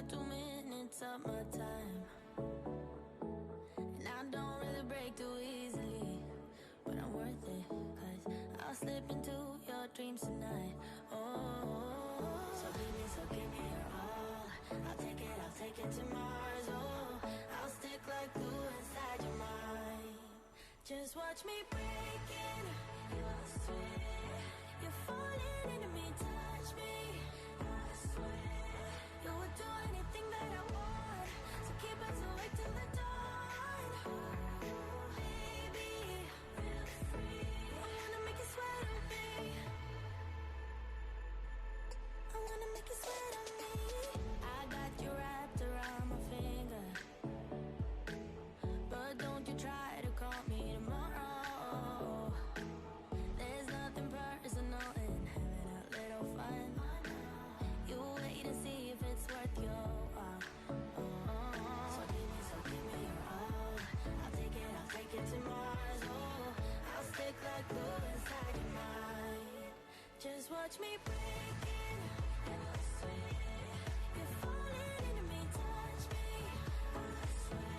got 2 minutes of my time, and I don't really break too easily, but I'm worth it, cause I'll slip into your dreams tonight. Oh, so give me your all. I'll take it to Mars. Oh, I'll stick like glue inside your mind. Just watch me breaking. You're sweet. You're falling into me, touch me. I swear you would do anything that I want. So keep us awake till the dawn. Ooh, baby, feel free. I wanna make you sweat on me. I wanna make you sweat on me. I got you wrapped around my finger, but don't you try to call me tomorrow. There's nothing personal in having a little fun. You wait and see if it's worth your while. So give me your all. I'll take it to Mars. Oh, I'll stick like glue inside your mind. Just watch me breaking. You're sweet. You're falling into me, touch me. I swear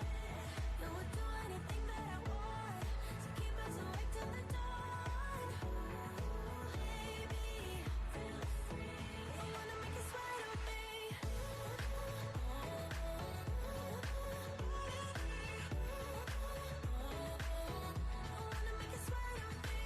you would do anything that I want. So keep us awake till the dawn. Ooh, baby, feel free. I wanna make you sweat on me. I wanna make you sweat on me.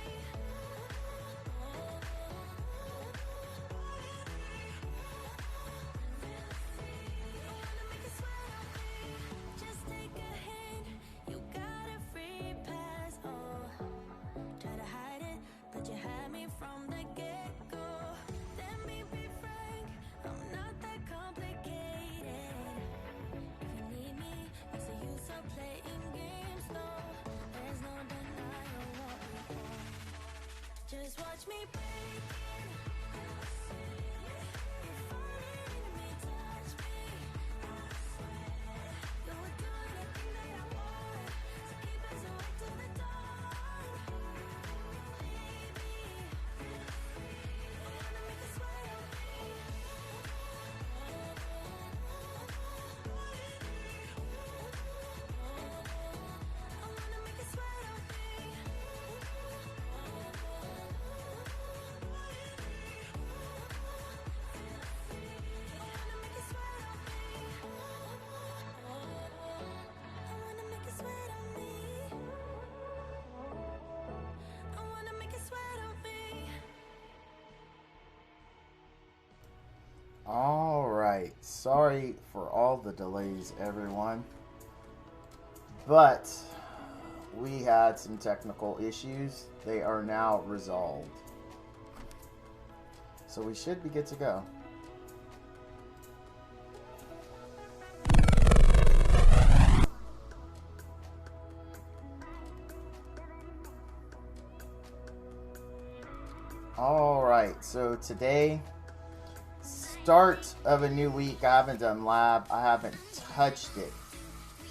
Just take a hint, you got a free pass. Oh, try to hide it, but you had me from the get-go. Let me be frank, I'm not that complicated. If you need me, what's the use of playing games though? There's no denying what we want. Just watch me break it. You're sweet. You're falling into me, touch me. I swear you would do anything that I want. So keep us awake till the dawn. Baby, feel free. I wanna make you sweat on me. I wanna make you sweat on me. All right, sorry for all the delays, everyone, but we had some technical issues. They are now resolved, so we should be good to go. All right, so today, start of a new week. I haven't done lab. I haven't touched it.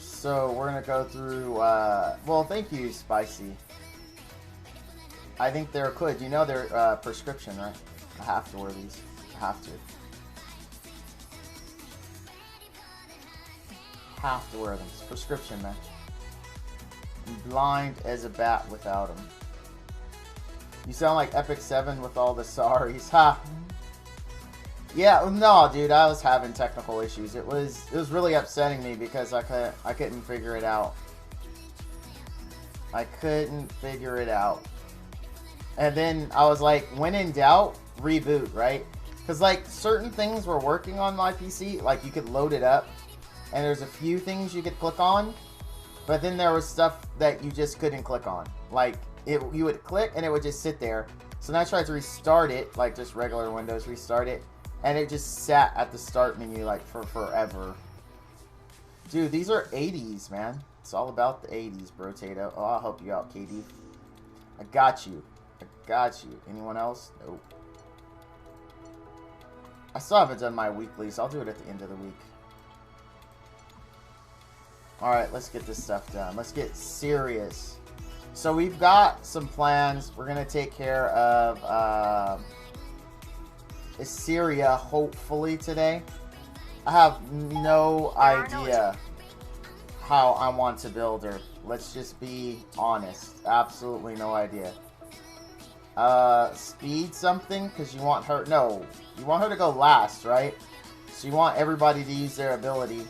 So we're going to go through, well, thank you, Spicy. I think they're good. You know they're prescription, right? I have to wear these. I have to. Have to wear them. It's prescription, man. I'm blind as a bat without them. You sound like Epic 7 with all the sorries. Ha! Yeah, no, dude, I was having technical issues. It was really upsetting me because I couldn't figure it out. I couldn't figure it out. And then I was like, when in doubt, reboot, right? Because like certain things were working on my PC, like you could load it up, and there's a few things you could click on, but then there was stuff that you just couldn't click on. Like you would click and it would just sit there. So then I tried to restart it, like just regular Windows, restart it. And it just sat at the start menu like for forever. Dude, these are 80s, man. It's all about the 80s, bro, Tato. Oh, I'll help you out, KD. I got you. I got you. Anyone else? Nope. I still haven't done my weekly, so I'll do it at the end of the week. Alright, let's get this stuff done. Let's get serious. So we've got some plans. We're going to take care of Iseria, hopefully, today. I have no idea how I want to build her. Let's just be honest. Absolutely no idea. Speed something? Because you want her... No. You want her to go last, right? So you want everybody to use their ability.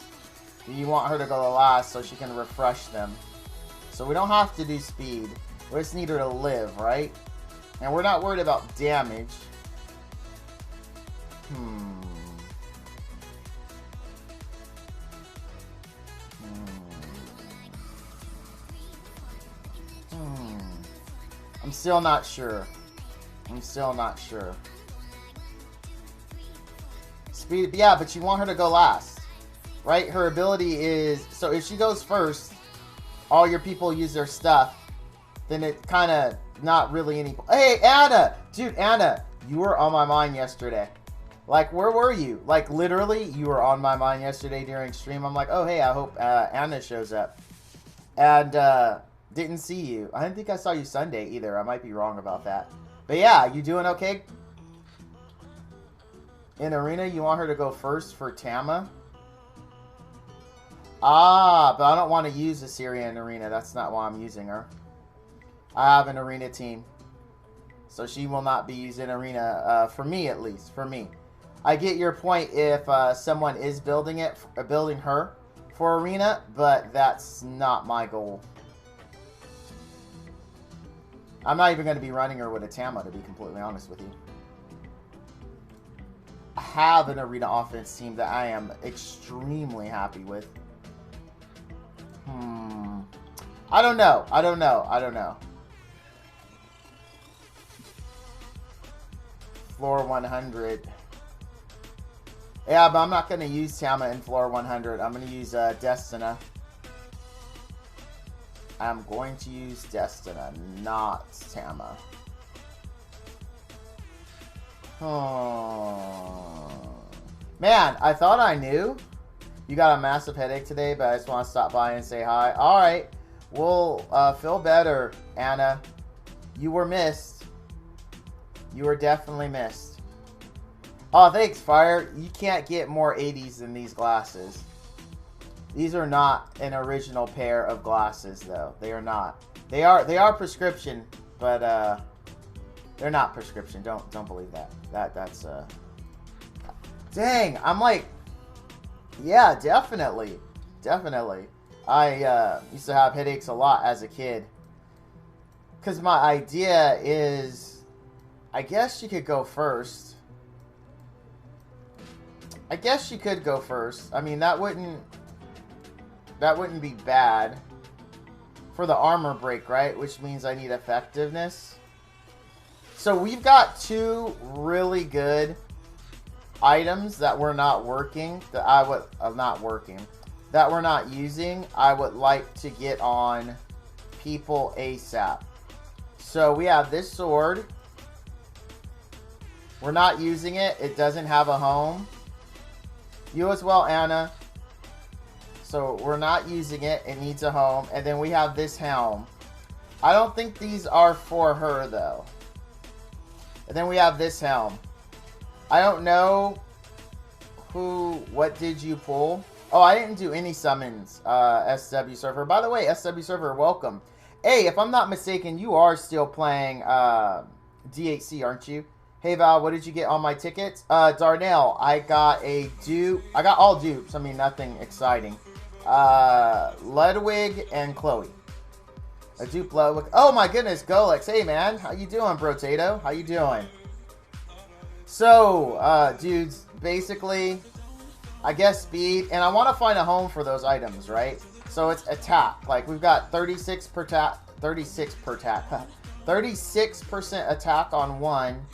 You want her to go last so she can refresh them. So we don't have to do speed. We just need her to live, right? And we're not worried about damage. I'm still not sure. I'm still not sure. Speed, yeah, but you want her to go last, right? Her ability is, so if she goes first, all your people use their stuff, then it kind of not really any. Hey, Anna! Dude, Anna, you were on my mind yesterday. Like, where were you? Like, literally, you were on my mind yesterday during stream. I'm like, oh, hey, I hope Anna shows up. And, didn't see you. I didn't think I saw you Sunday either. I might be wrong about that. But yeah, you doing okay? In Arena, you want her to go first for Tama? Ah, but I don't want to use Iseria in Arena. That's not why I'm using her. I have an Arena team. So she will not be used in Arena, for me at least. For me. I get your point if someone is building her for Arena, but that's not my goal. I'm not even going to be running her with a Tama, to be completely honest with you. I have an Arena offense team that I am extremely happy with. I don't know. I don't know. I don't know. Floor 100. Yeah, but I'm not going to use Tama in floor 100. I'm going to use Destina. I'm going to use Destina, not Tama. Oh. Man, I thought I knew. You got a massive headache today, but I just want to stop by and say hi. Alright, we'll feel better, Anna. You were missed. You were definitely missed. Oh, thanks, Fire. You can't get more 80s than these glasses. These are not an original pair of glasses, though. They are not. They are prescription, but they're not prescription. Don't believe that. That's dang. I'm like, yeah, definitely. I used to have headaches a lot as a kid. Cause my idea is, I guess you could go first. I guess you could go first. I mean, that wouldn't be bad for the armor break, right? Which means I need effectiveness. So we've got two really good items that we're not working, that we're not using. I would like to get on people ASAP. So we have this sword. We're not using it. It doesn't have a home. You as well, Anna. So we're not using it. It needs a home. And then we have this helm. I don't think these are for her, though. And then we have this helm. I don't know what did you pull? Oh, I didn't do any summons, SW Server. By the way, SW Server, welcome. Hey, if I'm not mistaken, you are still playing DHC, aren't you? Hey, Val, what did you get on my tickets? Darnell, I got a dupe. I got all dupes. I mean, nothing exciting. Ludwig and Chloe. A dupe Ludwig. Oh, my goodness, Golex. Hey, man. How you doing, Brotato? How you doing? So, dudes, basically, I guess speed. And I want to find a home for those items, right? So, it's attack. Like, we've got 36% attack on one.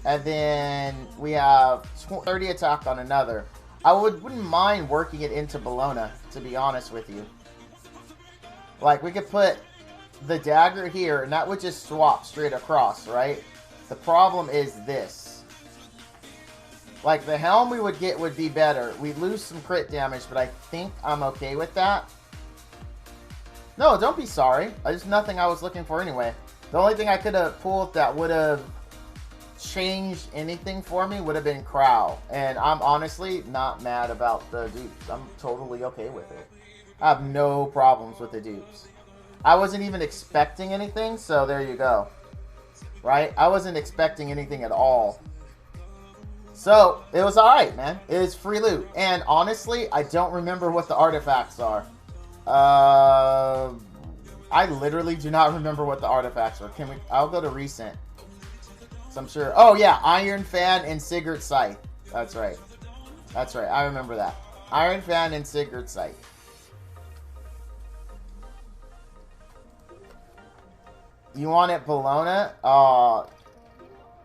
And then we have 30 attack on another. I wouldn't mind working it into Bologna, to be honest with you. Like, we could put the dagger here, and that would just swap straight across, right? The problem is this. Like, the helm we would get would be better. We'd lose some crit damage, but I think I'm okay with that. No, don't be sorry. There's nothing I was looking for anyway. The only thing I could have pulled that would have changed anything for me would have been Crow. And I'm honestly not mad about the dupes. I'm totally okay with it. I have no problems with the dupes. I wasn't even expecting anything, so there you go. Right? I wasn't expecting anything at all. So, it was alright, man. It was free loot. And honestly, I don't remember what the artifacts are. I literally do not remember what the artifacts are. I'll go to recent. So I'm sure. Oh, yeah. Iron Fan and Sigurd Scythe. That's right. That's right. I remember that. Iron Fan and Sigurd Scythe. You want it Bologna?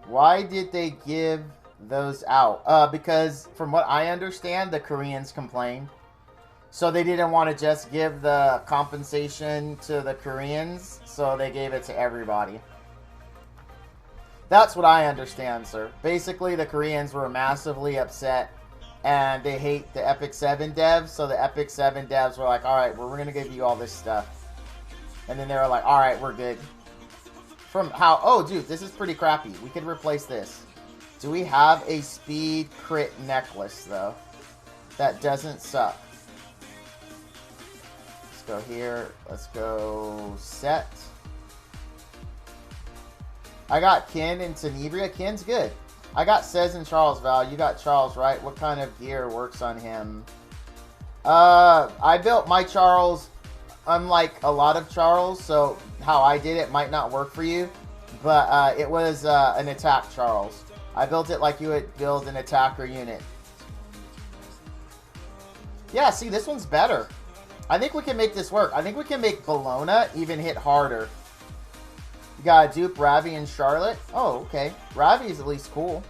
Why did they give those out? Because from what I understand, the Koreans complained. So they didn't want to just give the compensation to the Koreans, so they gave it to everybody. That's what I understand, sir. Basically, the Koreans were massively upset, and they hate the Epic 7 devs, so the Epic 7 devs were like, alright, well, we're going to give you all this stuff. And then they were like, alright, we're good. From how... Oh, dude, this is pretty crappy. We could replace this. Do we have a speed crit necklace, though? That doesn't suck. Go here. Let's go set. I got Ken and Tenebria. Ken's good. I got Says and Charles, Val. You got Charles, right? What kind of gear works on him? I built my Charles unlike a lot of Charles, so how I did it might not work for you, but it was an attack Charles. I built it like you would build an attacker unit. Yeah, see, this one's better. I think we can make this work. I think we can make Bologna even hit harder. You got dupe Ravi and Charlotte. Oh, okay. Ravi is at least cool.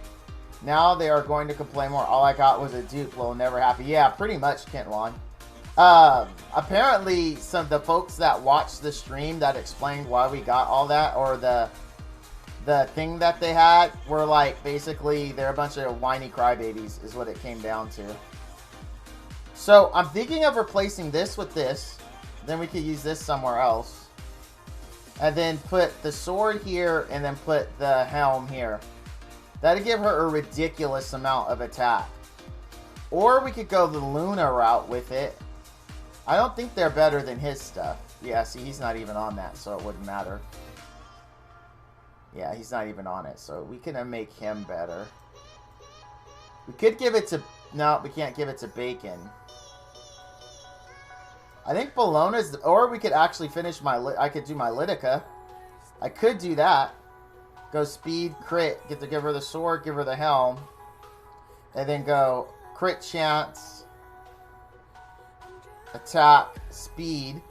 Now they are going to complain more. All I got was a dupe. Well, never happy. Yeah, pretty much, Kent Lon. Apparently, some of the folks that watched the stream that explained why we got all that, or the thing that they had, were like, basically, they're a bunch of whiny crybabies, is what it came down to. So, I'm thinking of replacing this with this. Then we could use this somewhere else. And then put the sword here, and then put the helm here. That'd give her a ridiculous amount of attack. Or we could go the Luna route with it. I don't think they're better than his stuff. Yeah, see, he's not even on that, so it wouldn't matter. Yeah, he's not even on it, so we can make him better. We could give it to... No, we can't give it to Bacon. I think Bologna's... Or we could actually finish my... I could do my Litica. I could do that. Go speed, crit, get to give her the sword, give her the helm. And then go crit chance, attack, speed.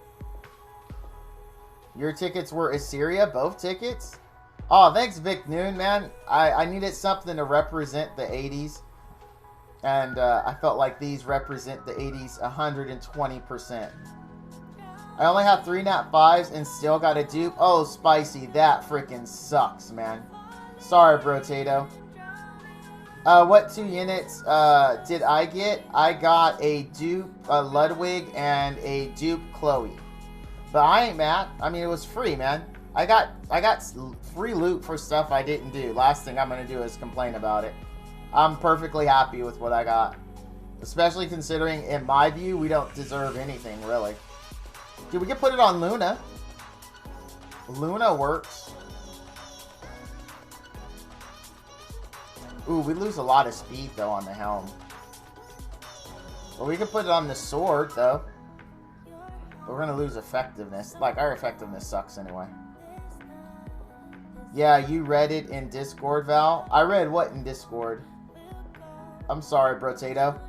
Your tickets were Iseria, both tickets? Oh, thanks Vic Noon, man. I needed something to represent the 80s. And I felt like these represent the 80s 120%. I only have 3 nat 5s and still got a dupe. Oh, Spicy, that freaking sucks, man. Sorry, Brotato. What 2 units did I get? I got a dupe Ludwig and a dupe Chloe. But I ain't mad. I mean, it was free, man. I got free loot for stuff I didn't do. Last thing I'm going to do is complain about it. I'm perfectly happy with what I got. Especially considering, in my view, we don't deserve anything, really. Dude, we can put it on Luna. Luna works. Ooh, we lose a lot of speed, though, on the helm. Well, we can put it on the sword, though. But we're going to lose effectiveness. Like, our effectiveness sucks anyway. Yeah, you read it in Discord, Val. I read what in Discord? I'm sorry, Brotato.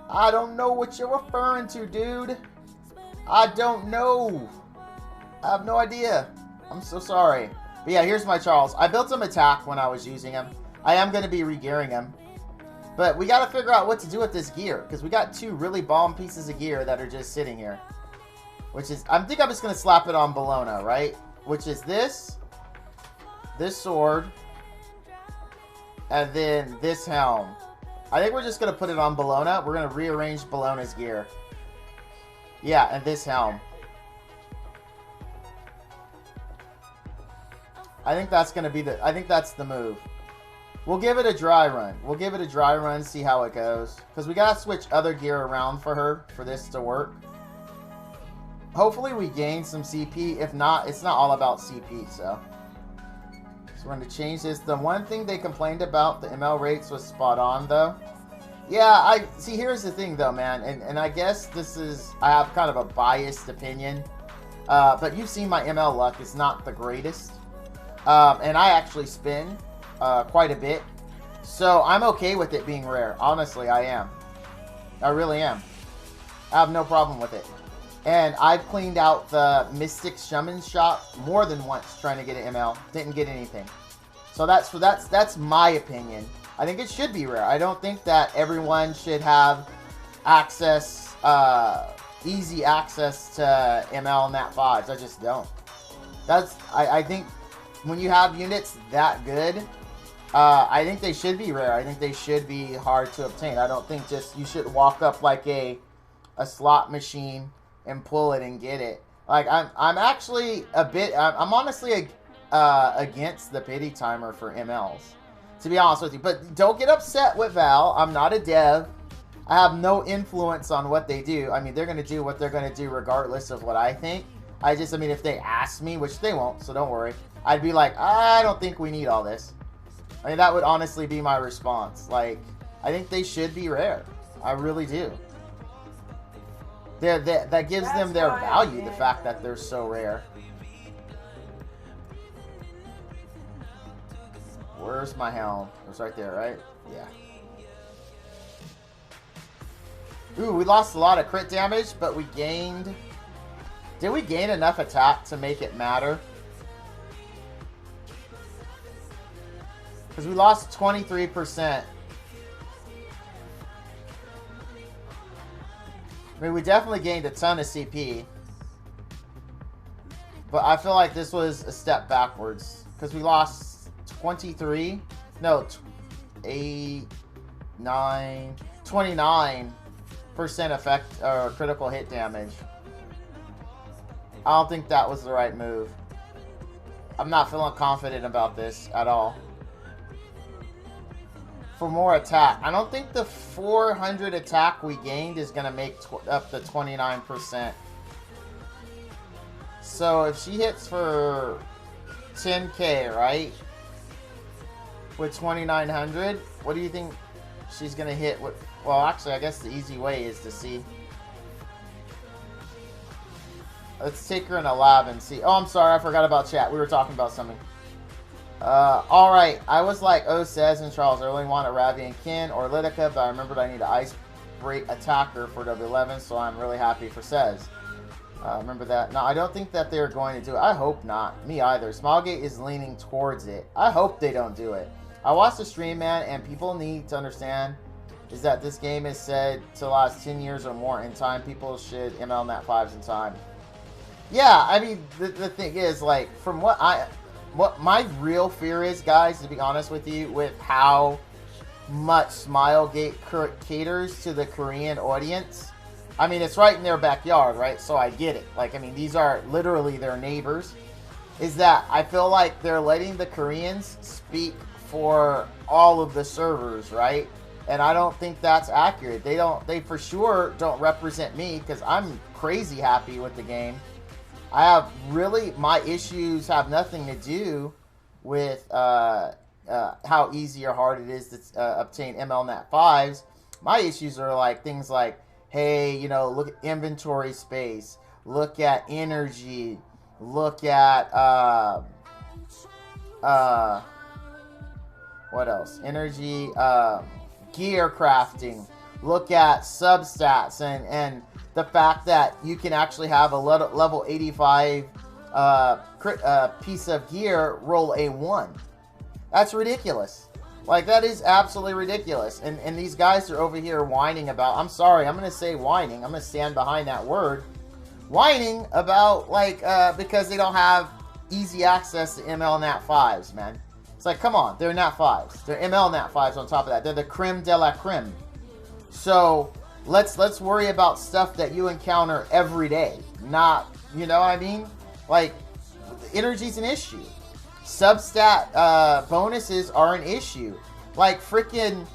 I don't know what you're referring to, dude. I don't know. I have no idea. I'm so sorry. But yeah, here's my Charles. I built him attack when I was using him. I am going to be re-gearing him. But we got to figure out what to do with this gear. Because we got 2 really bomb pieces of gear that are just sitting here. Which is... I think I'm just going to slap it on Bologna, right? Which is this. This sword. And then this helm. I think we're just going to put it on Bologna. We're going to rearrange Bologna's gear. Yeah, and this helm. I think that's going to be the... I think that's the move. We'll give it a dry run. We'll give it a dry run, see how it goes. Because we got to switch other gear around for her for this to work. Hopefully we gain some CP. If not, it's not all about CP, so. So we're going to change this. The one thing they complained about, the ML rates, was spot on, though. Yeah, see, here's the thing, though, man. And I guess this is, I have kind of a biased opinion. But you've seen my ML luck. It's not the greatest. And I actually spin quite a bit. So I'm okay with it being rare. Honestly, I am. I really am. I have no problem with it. And I've cleaned out the Mystic Shaman shop more than once trying to get an ML. Didn't get anything. So that's my opinion. I think it should be rare. I don't think that everyone should have access, easy access to ML Nat 5s. I just don't. I think when you have units that good, I think they should be rare. I think they should be hard to obtain. I don't think just you should walk up like a slot machine and pull it and get it. Like I'm actually a bit. I'm honestly against the pity timer for MLs, to be honest with you. But don't get upset with Val. I'm not a dev. I have no influence on what they do. I mean, they're going to do what they're going to do regardless of what I think. I mean, if they ask me, which they won't, so don't worry, I'd be like, I don't think we need all this. I mean, that would honestly be my response. Like, I think they should be rare. I really do. That gives them their value, the fact that they're so rare. Where's my helm? It's right there, right? Yeah. Ooh, we lost a lot of crit damage, but we gained... Did we gain enough attack to make it matter? Because we lost 23%. I mean, we definitely gained a ton of CP. But I feel like this was a step backwards. Because we lost 23. No, 8, 9, 29% effect or critical hit damage. I don't think that was the right move. I'm not feeling confident about this at all. For more attack. I don't think the 400 attack we gained is going to make up to 29%. So if she hits for 10k, right? With 2900, what do you think she's going to hit with? Well, actually, I guess the easy way is to see. Let's take her in a lab and see. Oh, I'm sorry. I forgot about chat. We were talking about something. Alright. I was like, says and Charles. I really want a Ravi and Kin or Litica, but I remembered I need an Ice Break attacker for W11, so I'm really happy for Says. Remember that. No, I don't think that they're going to do it. I hope not. Me either. Smilegate is leaning towards it. I hope they don't do it. I watched the stream, man, and people need to understand is that this game is said to last 10 years or more in time. People should ML Nat 5s in time. Yeah, I mean, the thing is, like, from what my real fear is, guys, to be honest with you, with how much Smilegate caters to the Korean audience. I mean, it's right in their backyard, right? So I get it. Like, I mean, these are literally their neighbors. Is that I feel like they're letting the Koreans speak for all of the servers, right? And I don't think that's accurate. They for sure don't represent me because I'm crazy happy with the game. I have my issues have nothing to do with how easy or hard it is to obtain ML Nat 5s. My issues are like things like, hey, you know, look at inventory space, look at energy, look at what else? Energy, gear crafting, look at substats and the fact that you can actually have a level 85 piece of gear roll a 1. That's ridiculous. Like, that is absolutely ridiculous. And these guys are over here whining about, I'm sorry, I'm going to say whining. I'm going to stand behind that word. Whining about, like, because they don't have easy access to ML Nat 5s, man. It's like, come on, they're Nat 5s. They're ML Nat 5s on top of that. They're the creme de la creme. So let's worry about stuff that you encounter every day. Not, you know what I mean? Like, energy's an issue. Substat bonuses are an issue. like freaking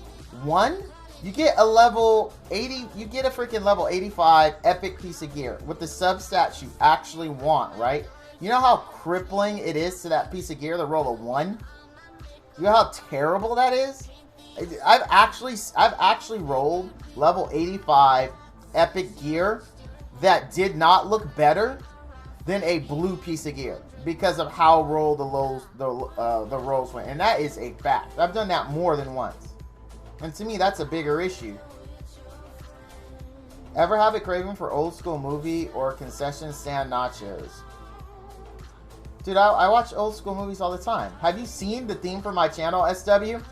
1, you get a level 80, you get a freaking level 85 epic piece of gear with the substats you actually want, right? You know how crippling it is to that piece of gear to roll a 1? You know how terrible that is? I've actually rolled level 85 epic gear that did not look better than a blue piece of gear because of how the rolls went, and that is a fact. I've done that more than once, and to me that's a bigger issue. Ever have a craving for old school movie or concession stand nachos? Dude, I watch old school movies all the time. Have you seen the theme for my channel, SW?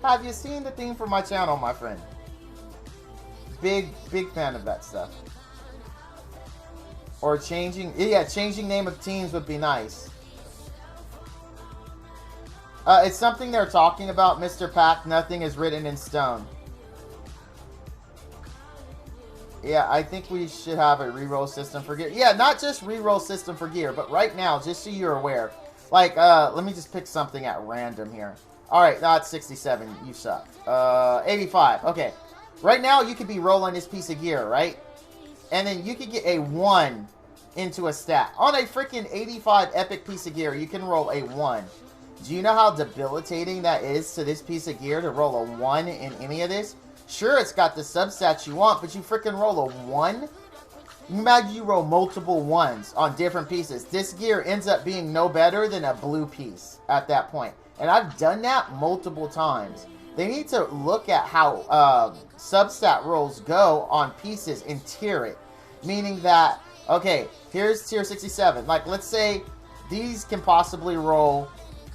Have you seen the theme for my channel, my friend? Big fan of that stuff. Or changing name of teams would be nice. It's something they're talking about, Mr. Pack. Nothing is written in stone. Yeah, I think we should have a reroll system for gear. Yeah, not just reroll system for gear, but right now, just so you're aware. Like, let me just pick something at random here. Alright, that's 67. You suck. 85. Okay. Right now, you could be rolling this piece of gear, right? And then you could get a 1 into a stat. On a freaking 85 epic piece of gear, you can roll a 1. Do you know how debilitating that is to this piece of gear to roll a 1 in any of this? Sure, it's got the substats you want, but you freaking roll a 1? Imagine you roll multiple 1s on different pieces. This gear ends up being no better than a blue piece at that point. And I've done that multiple times. They need to look at how substat rolls go on pieces and tier it. Meaning that, okay, here's tier 67. Like, let's say these can possibly roll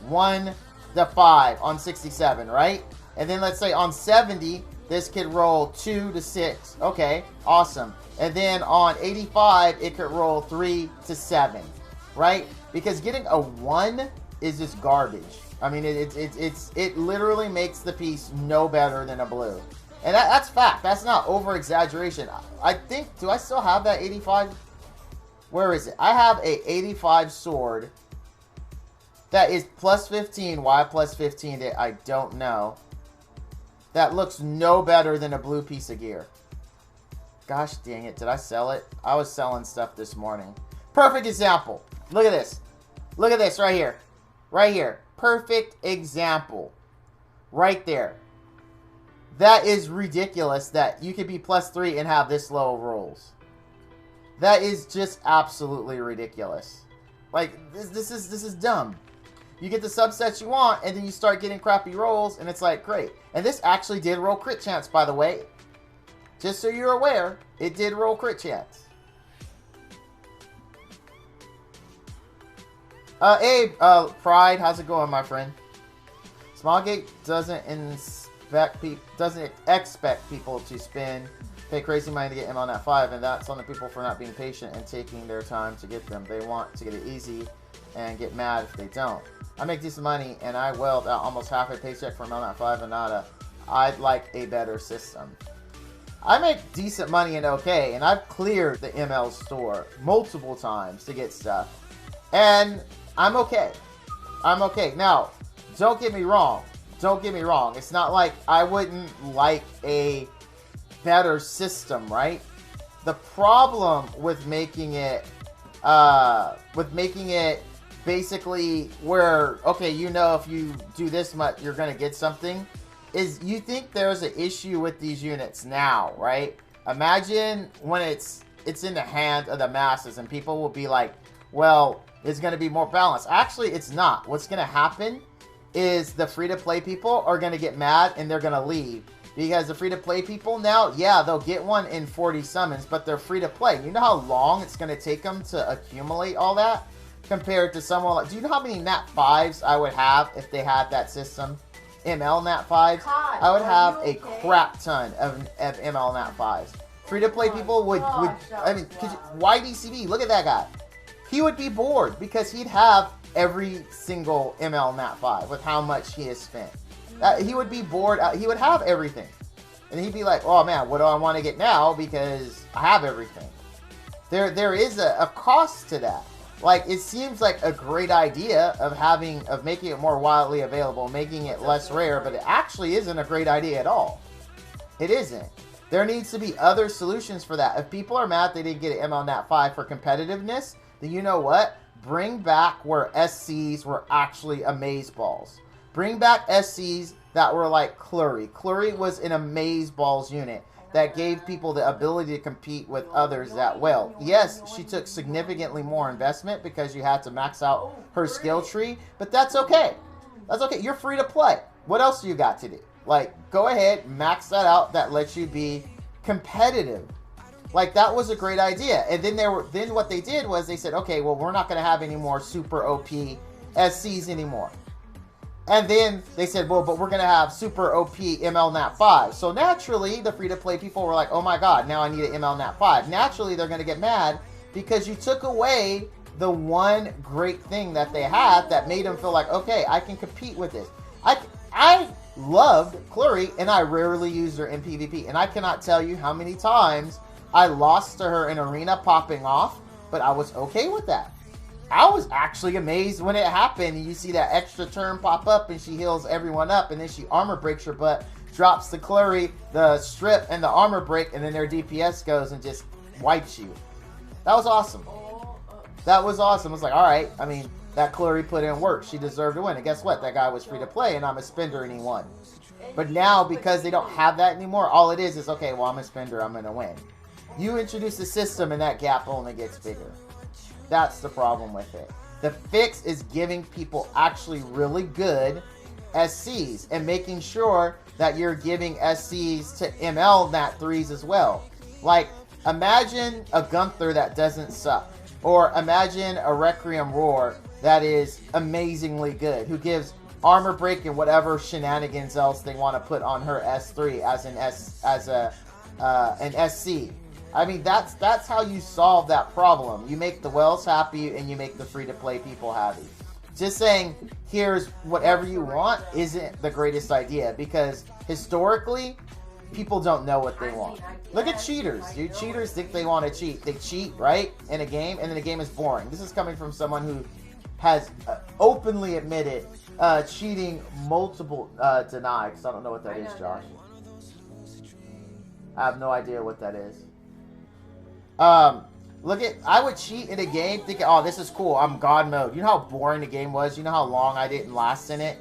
1 to 5 on 67, right? And then let's say on 70, this could roll 2 to 6. Okay, awesome. And then on 85, it could roll 3 to 7, right? Because getting a 1 is just garbage. I mean, it literally makes the piece no better than a blue. And that's fact. That's not over-exaggeration. I think, do I still have that 85? Where is it? I have a 85 sword that is plus 15. Why plus 15? I don't know. That looks no better than a blue piece of gear. Gosh dang it. Did I sell it? I was selling stuff this morning. Perfect example. Look at this. Look at this right here. Right here. Perfect example. Right there. That is ridiculous that you could be plus 3 and have this low rolls. That is just absolutely ridiculous. Like, this is dumb. You get the subsets you want, and then you start getting crappy rolls, and it's like, great. And this actually did roll crit chance, by the way. Just so you're aware, it did roll crit chance. Abe, Pride, how's it going, my friend? Smallgate doesn't expect people to pay crazy money to get him on that 5, and that's on the people for not being patient and taking their time to get them. They want to get it easy and get mad if they don't. I make decent money, and I weld out almost half a paycheck from on that 5 and nada. I'd like a better system. I make decent money and okay, and I've cleared the ML store multiple times to get stuff, and I'm okay. I'm okay. Now, don't get me wrong. Don't get me wrong. It's not like I wouldn't like a better system, right? The problem with making it basically where, okay, you know, if you do this much, you're going to get something, is you think there's an issue with these units now, right? Imagine when it's in the hand of the masses and people will be like, well, it's going to be more balanced. Actually, it's not. What's going to happen is the free-to-play people are going to get mad and they're going to leave. Because the free-to-play people now, yeah, they'll get one in 40 summons, but they're free-to-play. You know how long it's going to take them to accumulate all that? Compared to someone like, do you know how many Nat 5s I would have if they had that system? ML Nat 5s? I would have a crap ton of ML Nat 5s. Free-to-play people would I mean, YDCB, look at that guy. He would be bored because he'd have every single ML Nat 5 with how much he has spent. He would be bored. He would have everything. And he'd be like, oh man, what do I want to get now? Because I have everything. There is a cost to that. Like, it seems like a great idea of making it more widely available, making it less rare, but it actually isn't a great idea at all. It isn't. There needs to be other solutions for that. If people are mad they didn't get an MLNat 5 for competitiveness, then you know what? Bring back where SCs were actually amazeballs. Bring back SCs that were like Clury. Clury was an amazeballs unit that gave people the ability to compete with others that well. Yes, she took significantly more investment because you had to max out her skill tree, but that's okay. That's okay. You're free to play. What else do you got to do? Like, go ahead, max that out. That lets you be competitive. Like, that was a great idea. And then what they did was they said, okay, well, we're not going to have any more super OP SCs anymore. And then they said, well, but we're going to have super OP MLNat 5. So naturally, the free-to-play people were like, oh my god, now I need an MLNat 5. Naturally, they're going to get mad because you took away the one great thing that they had that made them feel like, okay, I can compete with this. I loved Clury, and I rarely used her in PvP. And I cannot tell you how many times I lost to her in arena popping off, but I was okay with that. I was actually amazed when it happened, and you see that extra turn pop up, and she heals everyone up, and then she armor breaks your butt, drops the Clury, the strip, and the armor break, and then their DPS goes and just wipes you. That was awesome. That was awesome. I was like, alright, I mean, that Clury put in work. She deserved to win. And guess what? That guy was free to play, and I'm a spender, and he won. But now, because they don't have that anymore, all it is, okay, well, I'm a spender, I'm going to win. You introduce the system, and that gap only gets bigger. That's the problem with it. The fix is giving people actually really good SCs and making sure that you're giving SCs to MLNat 3s as well. Like, imagine a Gunther that doesn't suck. Or imagine a Requiem Roar that is amazingly good, who gives armor break and whatever shenanigans else they want to put on her S3 as an SC. I mean, that's how you solve that problem. You make the Wells happy and you make the free-to-play people happy. Just saying, here's whatever you want isn't the greatest idea, because historically, people don't know what they want. Look at cheaters, dude. Cheaters think they want to cheat. They cheat, right, in a game, and then the game is boring. This is coming from someone who has openly admitted cheating multiple deny, because I don't know what that is, Josh. I have no idea what that is. I would cheat in a game thinking, oh, this is cool, I'm God mode. You know how boring the game was? You know how long I didn't last in it?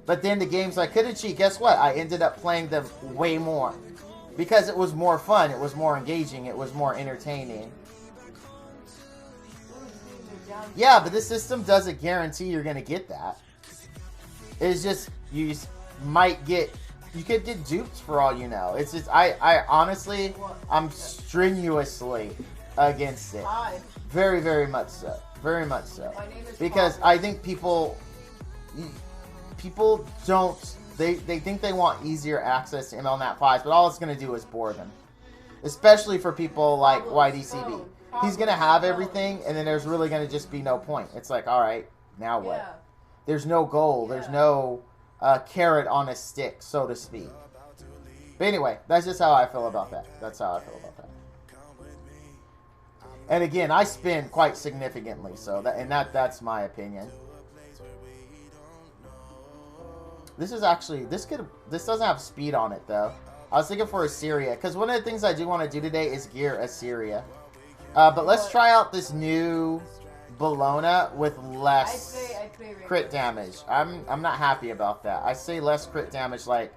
But then the games I couldn't cheat, guess what? I ended up playing them way more. Because it was more fun, it was more engaging, it was more entertaining. Yeah, but this system doesn't guarantee you're going to get that. It's just, you might get... You could get duped for all you know. It's just, I honestly, I'm strenuously against it. Very, very much so. Very much so. Because I think people don't, they think they want easier access to MLNat 5s, but all it's going to do is bore them. Especially for people like YDCB. He's going to have everything, and then there's really going to just be no point. It's like, alright, now what? There's no goal. There's no... carrot on a stick, so to speak. But anyway, that's just how I feel about that. That's how I feel about that. And again, I spend quite significantly, so that's my opinion. This is actually, this doesn't have speed on it though. I was thinking for Iseria, because one of the things I do want to do today is gear Iseria. But let's try out this new Bologna with less crit damage. I'm not happy about that. I say less crit damage like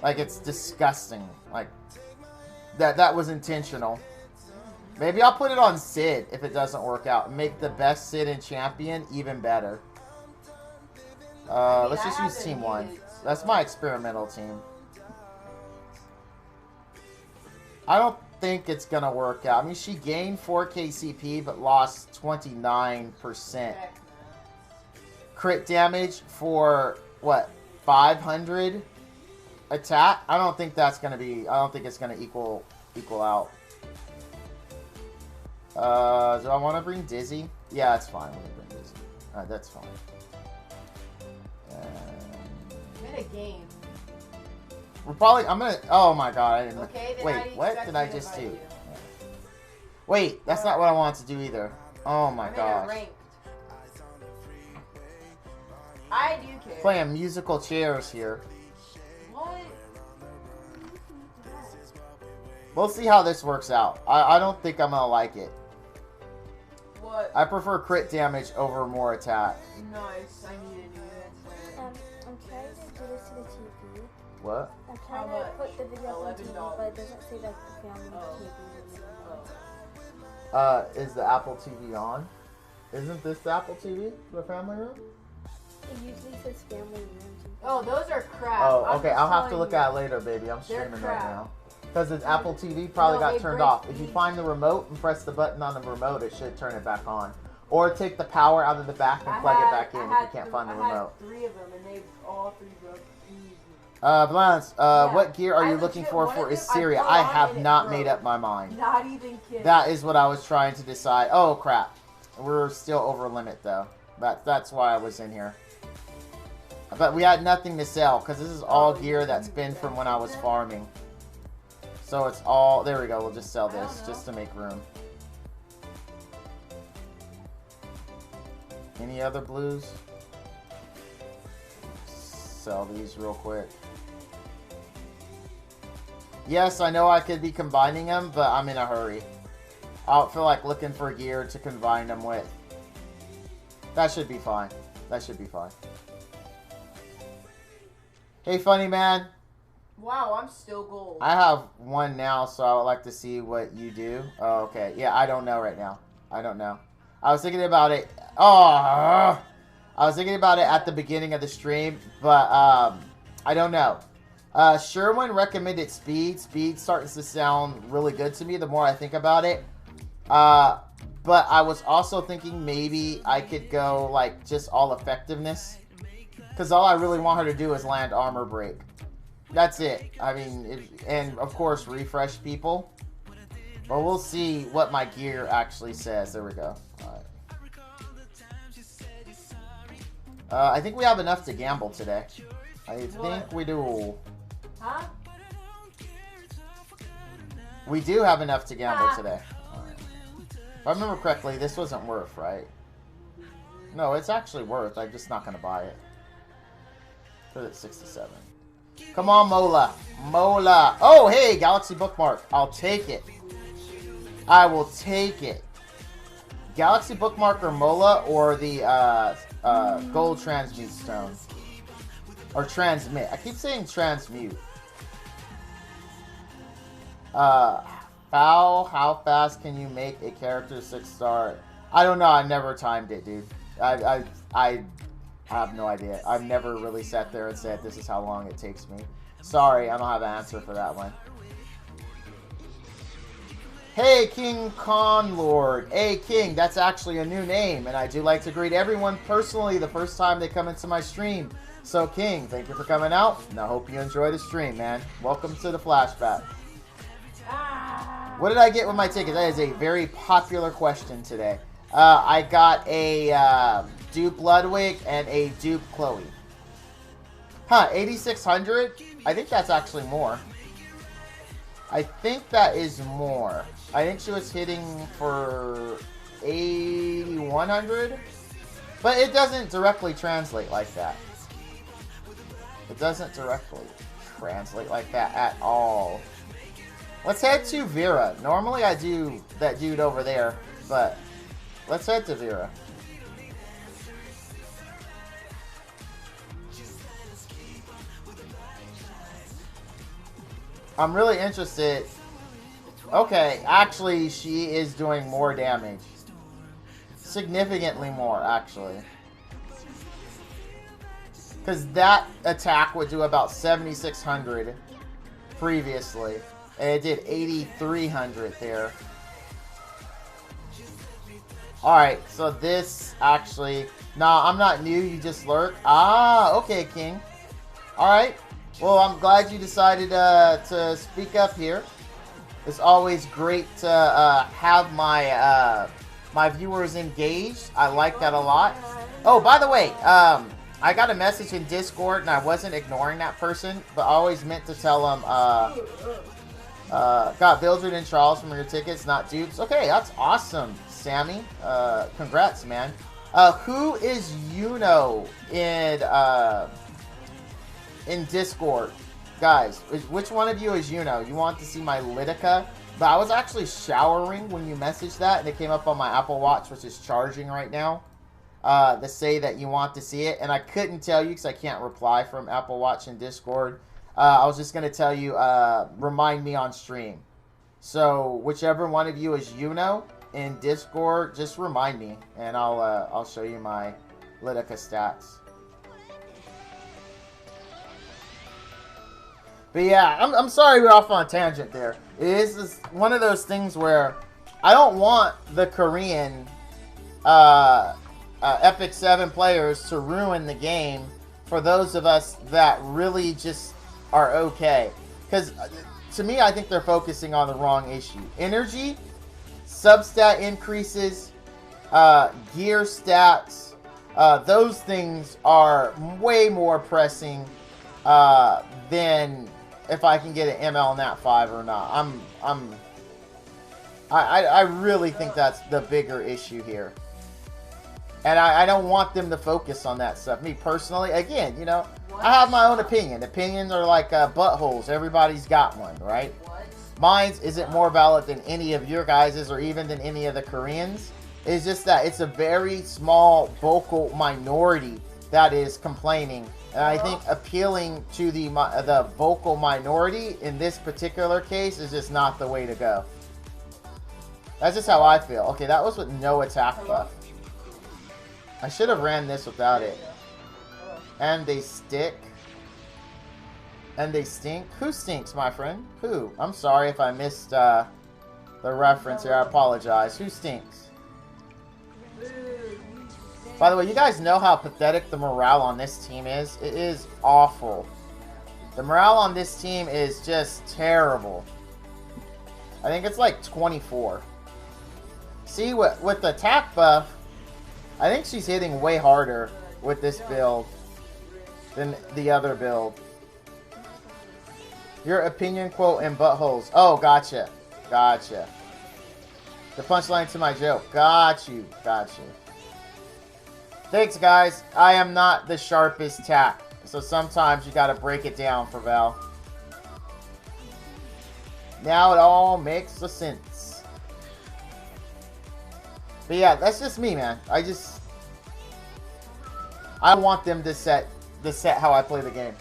it's disgusting. Like that was intentional. Maybe I'll put it on Sid if it doesn't work out and make the best Sid and champion even better. Let's just use team 1. That's my experimental team. I don't think it's gonna work out. I mean, she gained 4k CP but lost 29% crit damage for what, 500 attack. I don't think that's gonna be, I don't think it's gonna equal out. Do I want to bring Dizzy? Yeah, that's fine. I'm gonna bring Dizzy. Alright, that's fine. I'm in a game. We're probably, I'm gonna, oh my god, I didn't, Okay, then wait, what did I just do? Wait, that's not what I wanted to do either. Oh my I'm in a gosh. ranked. I do care. Playing musical chairs here. What? We'll see how this works out. I don't think I'm gonna like it. What? I prefer crit damage over more attack. Nice. I need to do that. I'm trying to do this to the TV. What? I'm How trying to much? put the video on TV, $11. but it doesn't say like the family Oh. TV. Is the Apple TV on? Isn't this the Apple TV? The family room? It usually says family rooms. Oh, those are crap. Oh, I'm okay. just I'll have to telling look you. at it later, baby. I'm They're streaming right crap. now. Because the Apple TV probably No, got they turned break off. If you these. find the remote and press the button on the remote, it should turn it back on. Or take the power out of the back and plug it back in if you can't find the remote. I had 3 of them, and they all 3 broke easy. Blance, Yeah. what gear are I you looking legit for wanted them, I Iseria? put I on have and it not broke. made up my mind. Not even kidding. That is what I was trying to decide. Oh, crap. We're still over limit, though. That's why I was in here. But we had nothing to sell, because this is all gear that's been from when I was farming. So it's all... There we go. We'll just sell this, just to make room. Any other blues? Sell these real quick. Yes, I know I could be combining them, but I'm in a hurry. I don't feel like looking for gear to combine them with. That should be fine. That should be fine. Hey, funny man. Wow, I'm still gold. I have one now, so I would like to see what you do. Oh, okay. Yeah, I don't know right now. I don't know. I was thinking about it. Oh, I was thinking about it at the beginning of the stream, but I don't know. Sherwin recommended speed. Speed starts to sound really good to me the more I think about it. But I was also thinking maybe I could go like just all effectiveness. Because all I really want her to do is land armor break. That's it. I mean, and of course refresh people. But we'll see what my gear actually says. There we go. Alright. I think we have enough to gamble today. I think we do. Huh? We do have enough to gamble today. Alright. If I remember correctly, this wasn't worth, right? No, it's actually worth. I'm just not going to buy it. Put it at 67. Come on, Mola. Mola. Oh, hey, Galaxy Bookmark. I'll take it. I will take it. Galaxy Bookmark or Mola or the Gold Transmute Stone. Or Transmit. I keep saying Transmute. How fast can you make a character 6-star? I don't know. I never timed it, dude. I have no idea. I've never really sat there and said this is how long it takes me. Sorry, I don't have an answer for that one. Hey, King Conlord. Hey, King, that's actually a new name, and I do like to greet everyone personally the first time they come into my stream. So, King, thank you for coming out, and I hope you enjoy the stream, man. Welcome to the flashback. What did I get with my ticket? That is a very popular question today. I got a dupe Ludwig and a dupe Chloe. Huh, 8,600? I think that's actually more. I think that is more. I think she was hitting for 8,100. But it doesn't directly translate like that. It doesn't directly translate like that at all. Let's head to Vera. Normally I do that dude over there, but let's head to Vera. I'm really interested. Okay, actually, she is doing more damage. Significantly more, actually. Because that attack would do about 7,600 previously. And it did 8,300 there. Alright, so this actually... Nah, I'm not new, you just lurk. Ah, okay, King. Alright. Well, I'm glad you decided to speak up here. It's always great to have my my viewers engaged. I like that a lot. Oh, by the way, I got a message in Discord, and I wasn't ignoring that person, but I always meant to tell them, got Vildred and Charles from your tickets, not dupes. Okay, that's awesome. Sammy. Congrats, man. Who is Yuno in Discord? Guys, which one of you is Yuno? You want to see my Litica? But I was actually showering when you messaged that, and it came up on my Apple Watch, which is charging right now, to say that you want to see it. And I couldn't tell you because I can't reply from Apple Watch in Discord. I was just going to tell you, remind me on stream. So whichever one of you is Yuno in Discord, just remind me, and I'll show you my Litica stats. But yeah, I'm sorry we're off on a tangent there. It is just one of those things where I don't want the Korean Epic 7 players to ruin the game for those of us that really just are okay. Because to me, I think they're focusing on the wrong issue. Energy, substat increases, gear stats, those things are way more pressing than if I can get an ML Nat 5 or not. I really think that's the bigger issue here. And I don't want them to focus on that stuff. Me personally, again, you know, I have my own opinion. Opinions are like buttholes. Everybody's got one, right? Mine isn't more valid than any of your guys's or even than any of the Koreans. It's just that it's a very small vocal minority that is complaining. And I think appealing to the vocal minority in this particular case is just not the way to go. That's just how I feel. Okay, that was with no attack buff. I should have ran this without it. And they stick. And they stink. Who stinks, my friend? Who? I'm sorry if I missed the reference here. I apologize. Who stinks? By the way, you guys know how pathetic the morale on this team is. It is awful. The morale on this team is just terrible. I think it's like 24. See, with the attack buff, I think she's hitting way harder with this build than the other build. Your opinion quote and buttholes. Oh, gotcha. Gotcha. The punchline to my joke. Got you. Got you. Thanks, guys. I am not the sharpest tack, so sometimes you gotta break it down for Val. Now it all makes sense. But yeah, that's just me, man. I want them to set how I play the game.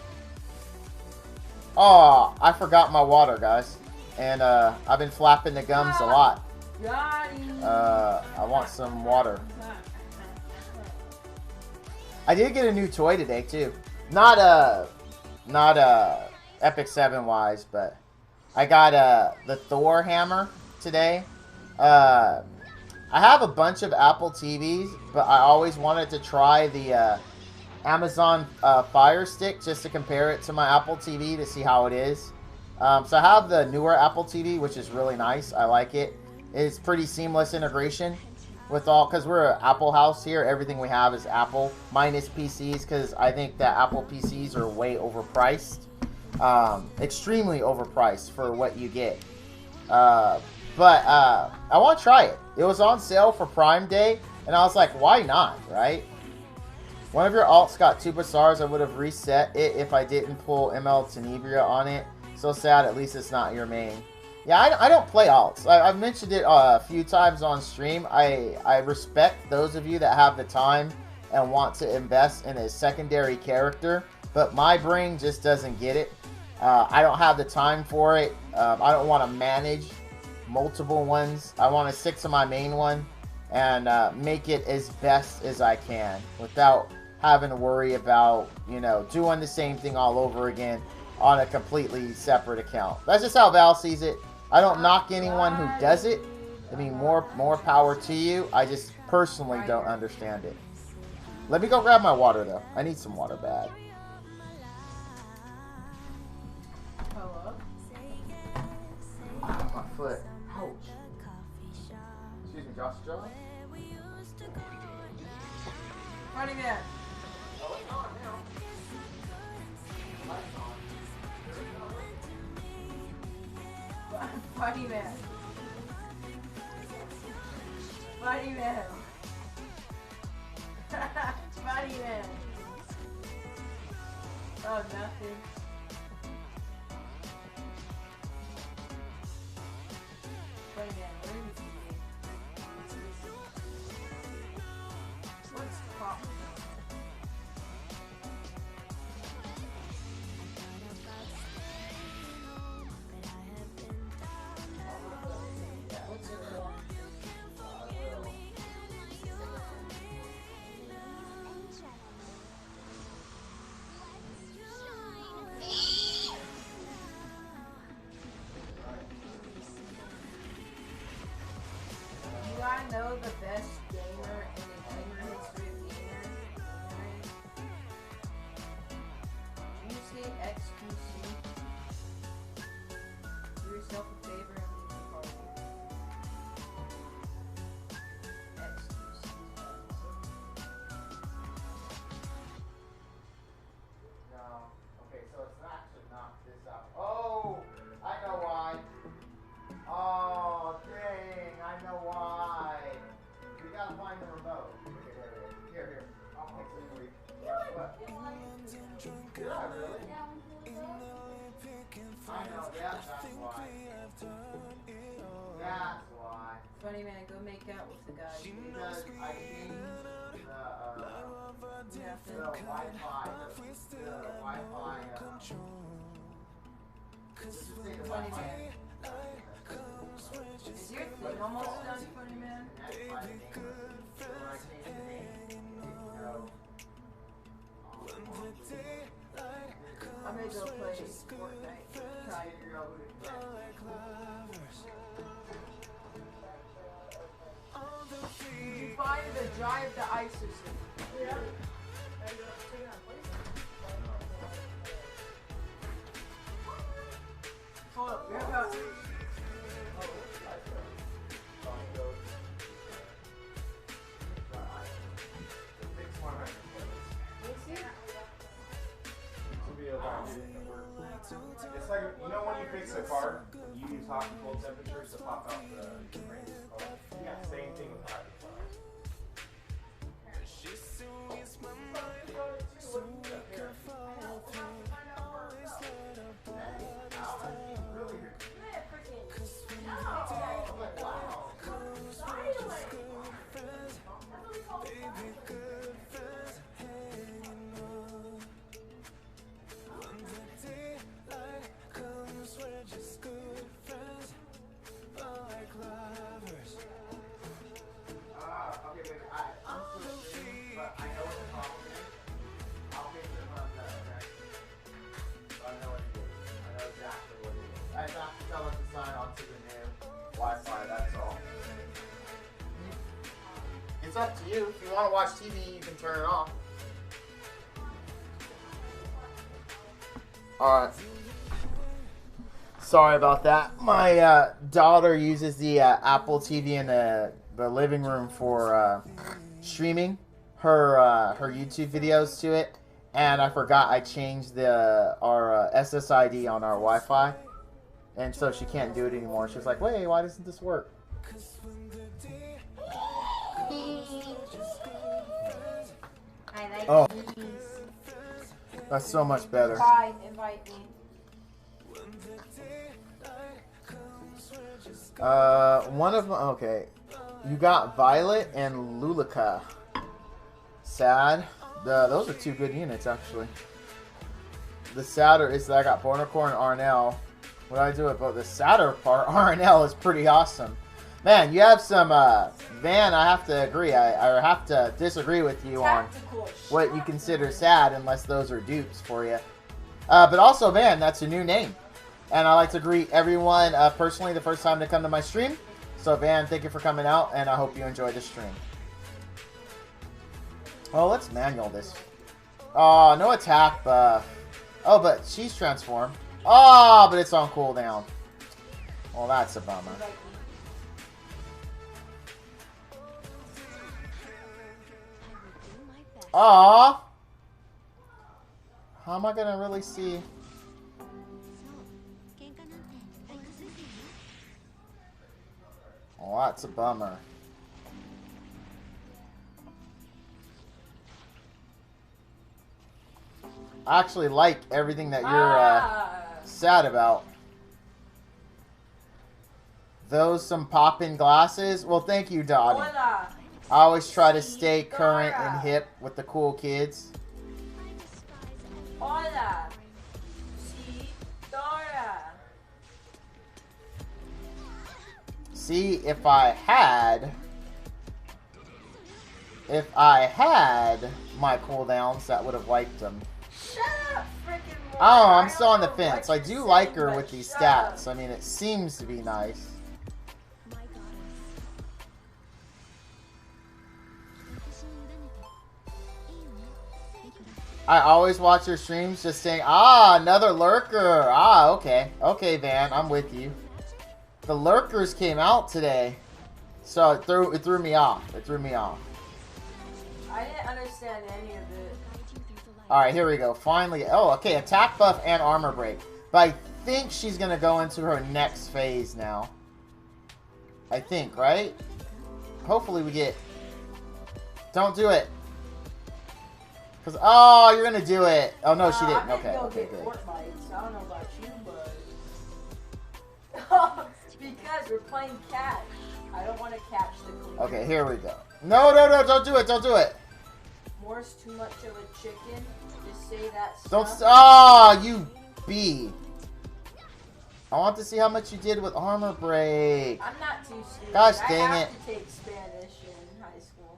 Oh, I forgot my water, guys. And I've been flapping the gums a lot. I want some water. I did get a new toy today too. Not Epic 7 wise, but I got the Thor hammer today. I have a bunch of Apple TVs, but I always wanted to try the Amazon Fire Stick just to compare it to my Apple TV to see how it is. So I have the newer Apple TV, which is really nice. I like it. It's pretty seamless integration with all, because we're an Apple house here. Everything we have is Apple, minus PCs, because I think that Apple PCs are way overpriced. Extremely overpriced for what you get. But I want to try it. It was on sale for Prime Day, and I was like, why not, right? One of your alts got 2 Bazaars. I would have reset it if I didn't pull ML Tenebria on it. So sad, at least it's not your main. Yeah, I don't play alts. I've mentioned it a few times on stream. I respect those of you that have the time and want to invest in a secondary character, but my brain just doesn't get it. I don't have the time for it. I don't want to manage multiple ones. I want to stick to my main one and make it as best as I can without having to worry about, you know, doing the same thing all over again on a completely separate account. That's just how Val sees it. I don't knock anyone who does it. I mean, more power to you. I just personally don't understand it. Let me go grab my water, though. I need some water bad. Hello? My foot. Ouch. Excuse me, Josh Joe? Funny man. Oh, it's on now. Light's on. Funny man. Funny Funny man. Funny man. Oh, nothing. Funny man, where is he? What's pop? What's it called? Do I know the best gamer in the gamer history of gamers? Do you say XQC? Do yourself a favor and leave the party. XQC. No. Okay, so it's actually not this out. Oh, I know why. Oh, dang, I know why. We gotta find the remote. Okay, there it is. Here. I'll fix it for you. What? Yeah, really? I know, yeah, that's why. That's why. Funny man, go make out with the guy. Because I changed You have the to. Wi-Fi. The Wi-Fi. Just say the Funny Wi-Fi. man. Is your thing almost done, funny man? I'm gonna go play Fortnite. Tired. Did you find the drive to ISIS? Yeah. Hold up, we have about. It's like, you know when you fix a car, you use hot and cold temperatures to pop out the frames. Yeah, same thing with hot and cold. Okay, wait, I'm still streaming, but I know what the problem is. I'll make it run that, okay? So I know what it is. I know exactly what it is. I just have to tell it to sign on to the new Wi-Fi, that's all. It's up to you. If you want to watch TV, you can turn it off. Alright. Sorry about that. My daughter uses the Apple TV in the living room for streaming her YouTube videos to it, and I forgot I changed our SSID on our Wi-Fi, and so she can't do it anymore. She's like, "Wait, why doesn't this work?" I like Oh. these. That's so much better. Bye, invite me. One of them. Okay, you got Violet and Lulika. Sad. Those are two good units actually. The sadder is that I got Bordercore and Arnell. What do I do about the sadder part? Arnell is pretty awesome. Man, you have some Van. I have to agree. I have to disagree with you on Tactical what you consider sad, unless those are dupes for you. But also, Van, that's a new name. And I like to greet everyone personally the first time they come to my stream. So, Van, thank you for coming out, and I hope you enjoy the stream. Oh, let's manual this. Oh, no attack buff. Oh, but she's transformed. Oh, but it's on cooldown. Well, that's a bummer. invite me. Aw. How am I gonna really see? Oh, that's a bummer. actually like everything that you're Ah. sad about. Those some poppin' glasses? Well, thank you, Dottie. Hola. I always try to stay current and hip with the cool kids. Hola. Si, Dora. See, if I had my cooldowns, that would have wiped them. Shut up, freaking Mora. Oh, I'm I still don't on the know fence. what I you're do saying, like her but with these shut up. stats. I mean, it seems to be nice. I always watch your streams just saying, another lurker. Okay. Okay, Van, I'm with you. The lurkers came out today. So it threw me off. It threw me off. I didn't understand any of it. Alright, here we go. Finally. Oh, okay. Attack buff and armor break. But I think she's going to go into her next phase now. I think, right? Hopefully we get... Don't do it. Because, oh, you're going to do it. Oh, no, she didn't. I'm Okay, gonna go okay, get good. Fortnite. I don't know about you, but... because we're playing catch. I don't want to catch the queen. Okay, here we go. No, no, no, don't do it. Don't do it. Moore's too much of a chicken. Just say that Don't. stuff. Oh, you bee. I want to see how much you did with armor break. I'm not too stupid. Gosh I dang have it. to take Spanish in high school.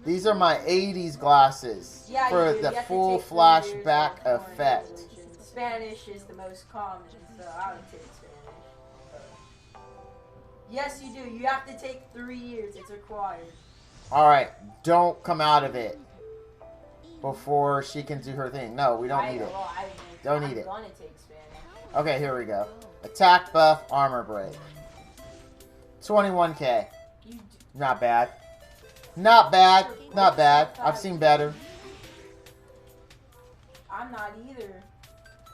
These are my 80s glasses Yeah, for you do. the You have to full take 3 years flashback of foreign effect. religion. Spanish is the most common, so I would take Spanish. Yes, you do. You have to take 3 years. It's required. Alright, don't come out of it before she can do her thing. No, we don't need it. Don't need it. I'm gonna take Spanish. Okay, here we go. Attack buff, armor break. 21k. You do. Not bad. Not bad. Not bad. I've seen better. I'm not either.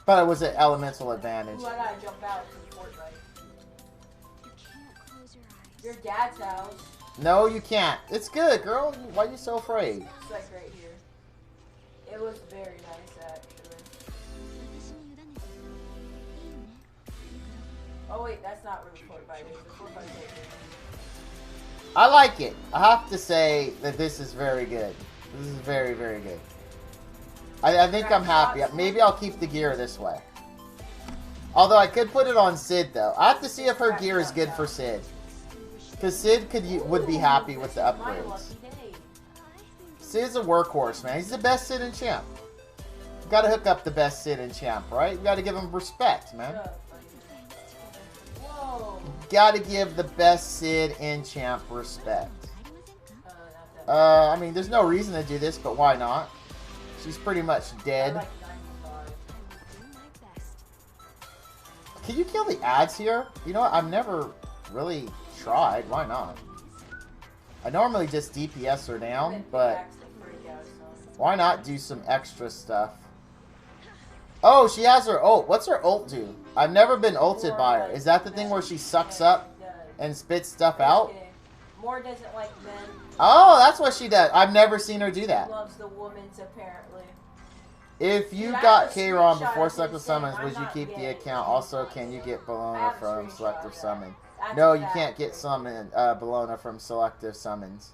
But it was an elemental advantage. Ooh, I gotta jump out to Fortnite. Your dad's house. No, you can't. It's good, girl. Why are you so afraid? It's like right here. It was very nice, actually. Oh wait, that's not where the Fortnite is. The Fortnite's right here. I like it. I have to say that this is very good. This is very, very good. I think I'm happy. Maybe I'll keep the gear this way. Although I could put it on Sid, though. I have to see if her gear is good for Sid. Because Sid would be happy with the My upgrades. lucky day. Sid's a workhorse, man. He's the best Sid and champ. You gotta hook up the best Sid and champ, right? You gotta give him respect, man. Shut up, buddy. Whoa. Gotta give the best Sid and champ respect. Not that. I mean, there's no reason to do this, but why not? She's pretty much I dead. like 95. Can you kill the ads here? You know what? I've never really tried. Why not? I normally just DPS her down, but why not do some extra stuff? Oh, she has her ult. What's her ult do? I've never been ulted by her. Is that the thing where she sucks up and spits stuff out? Moore doesn't like men. Oh, that's what she does. I've never seen her do that. Loves the women's apparently. If you Dude, I got have a K-Ron screenshot before of him selective saying, summons, "I'm would you not keep the gay." account? Also, can you get I Bologna have a from screenshot selective of that. summon? That's No, a you fact. can't get Bologna from selective summons.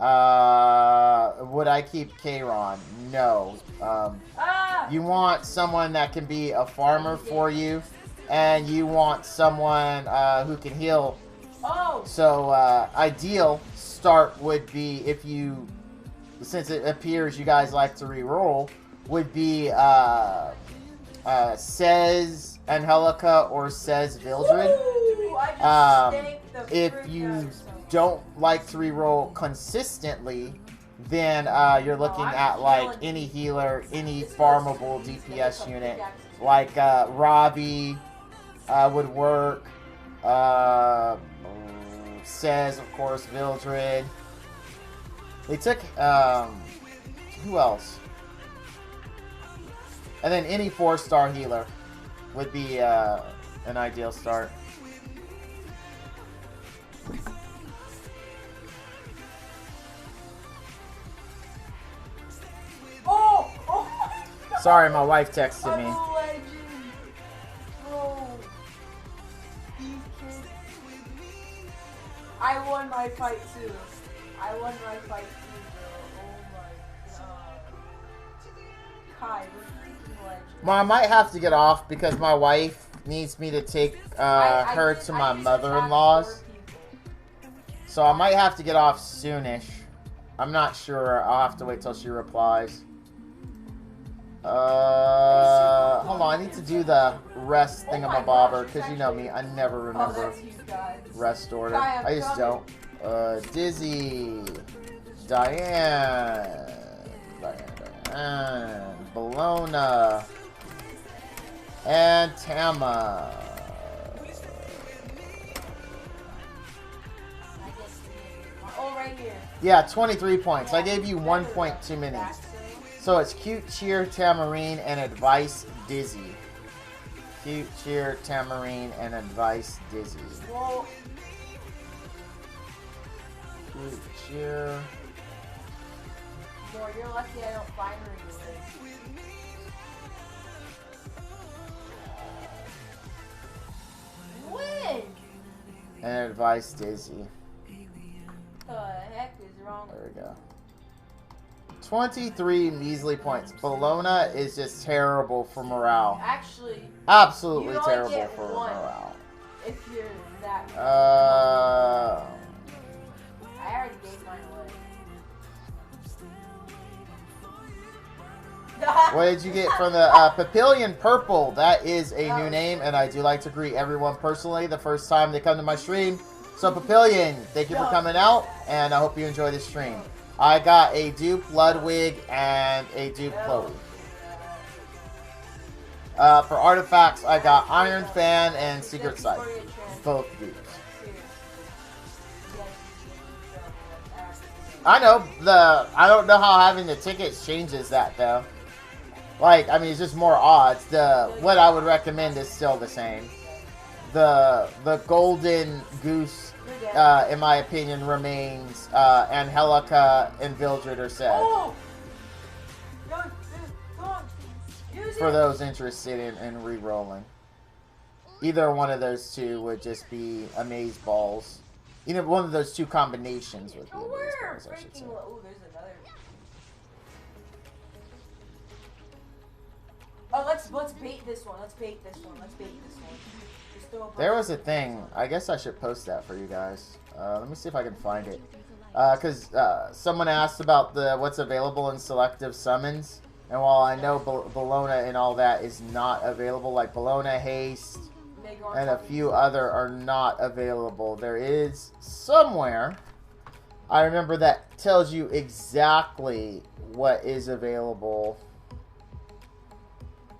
Would I keep K-Ron? No. Ah! You want someone that can be a farmer for you, and you want someone who can heal. Oh! So, ideal start would be, if you, since it appears you guys like to reroll, would be Says Angelica or Says Vildred. Woo! I just thanked the If frick out you of someone. don't like to reroll consistently, then you're looking I'm at like killing any healer, any This farmable goes- DPS unit, like Ravi would work. Says, of course, Vildred. They took who else? And then any 4-star healer would be an ideal start. Oh! Oh! Sorry, my wife texted me. I'm a legend. Bro. These kids. I won my fight too. I won my fight too, bro. Oh my god. Kai, we're freaking legends. Well, I might have to get off because my wife needs me to take her to my mother-in-law's. So I might have to get off soonish. I'm not sure. I'll have to wait till she replies. Hold on. I need to do the rest thingamabobber because you know me. I never remember rest order. I just don't. Dizzy, Diane, Bologna, and Tama. Oh, right here. Yeah, 23 points. I gave you 1 point too many. So it's Cute Cheer, Tamarine, and Advice Dizzy. Cute Cheer, Tamarine, and Advice Dizzy. Whoa. Cute Cheer. Boy, you're lucky I don't find her in this. Win! And Advice Dizzy. What the heck is wrong? There we go. 23 measly points. Bologna is just terrible for morale. Actually, Absolutely you only terrible get for one. morale. if you're that. Uh, I already gave mine away. what did you get from the Papillion Purple? That is a new name, and I do like to greet everyone personally the first time they come to my stream. So Papillion, thank you for coming out, and I hope you enjoy the stream. I got a dupe Ludwig and a dupe Chloe. For artifacts, I got Iron Fan and Secret Sight. Both dupes. I know I don't know how having the tickets changes that though. Like, I mean, it's just more odds. What I would recommend is still the same. The golden goose, in my opinion, remains. Angelica and Vildred are said. For those interested in re-rolling. Either one of those two would just be amaze balls. Either one of those two combinations would be amaze balls, I should say. Oh, there's another. Oh, let's bait this one. Let's bait this one. Just throw a There was a thing. I guess I should post that for you guys. Let me see if I can find it. Because someone asked about what's available in selective summons. And while I know Bologna and all that is not available, like Bologna, Haste, and a few other are not available, there is somewhere, I remember, that tells you exactly what is available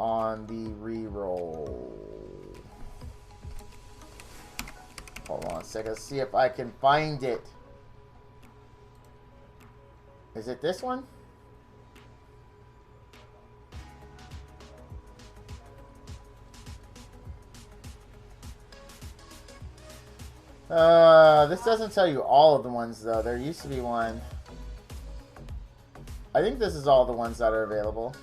on the reroll. Hold on a second, let's see if I can find it. Is it this one? This doesn't tell you all of the ones, though. There used to be one. I think this is all the ones that are available.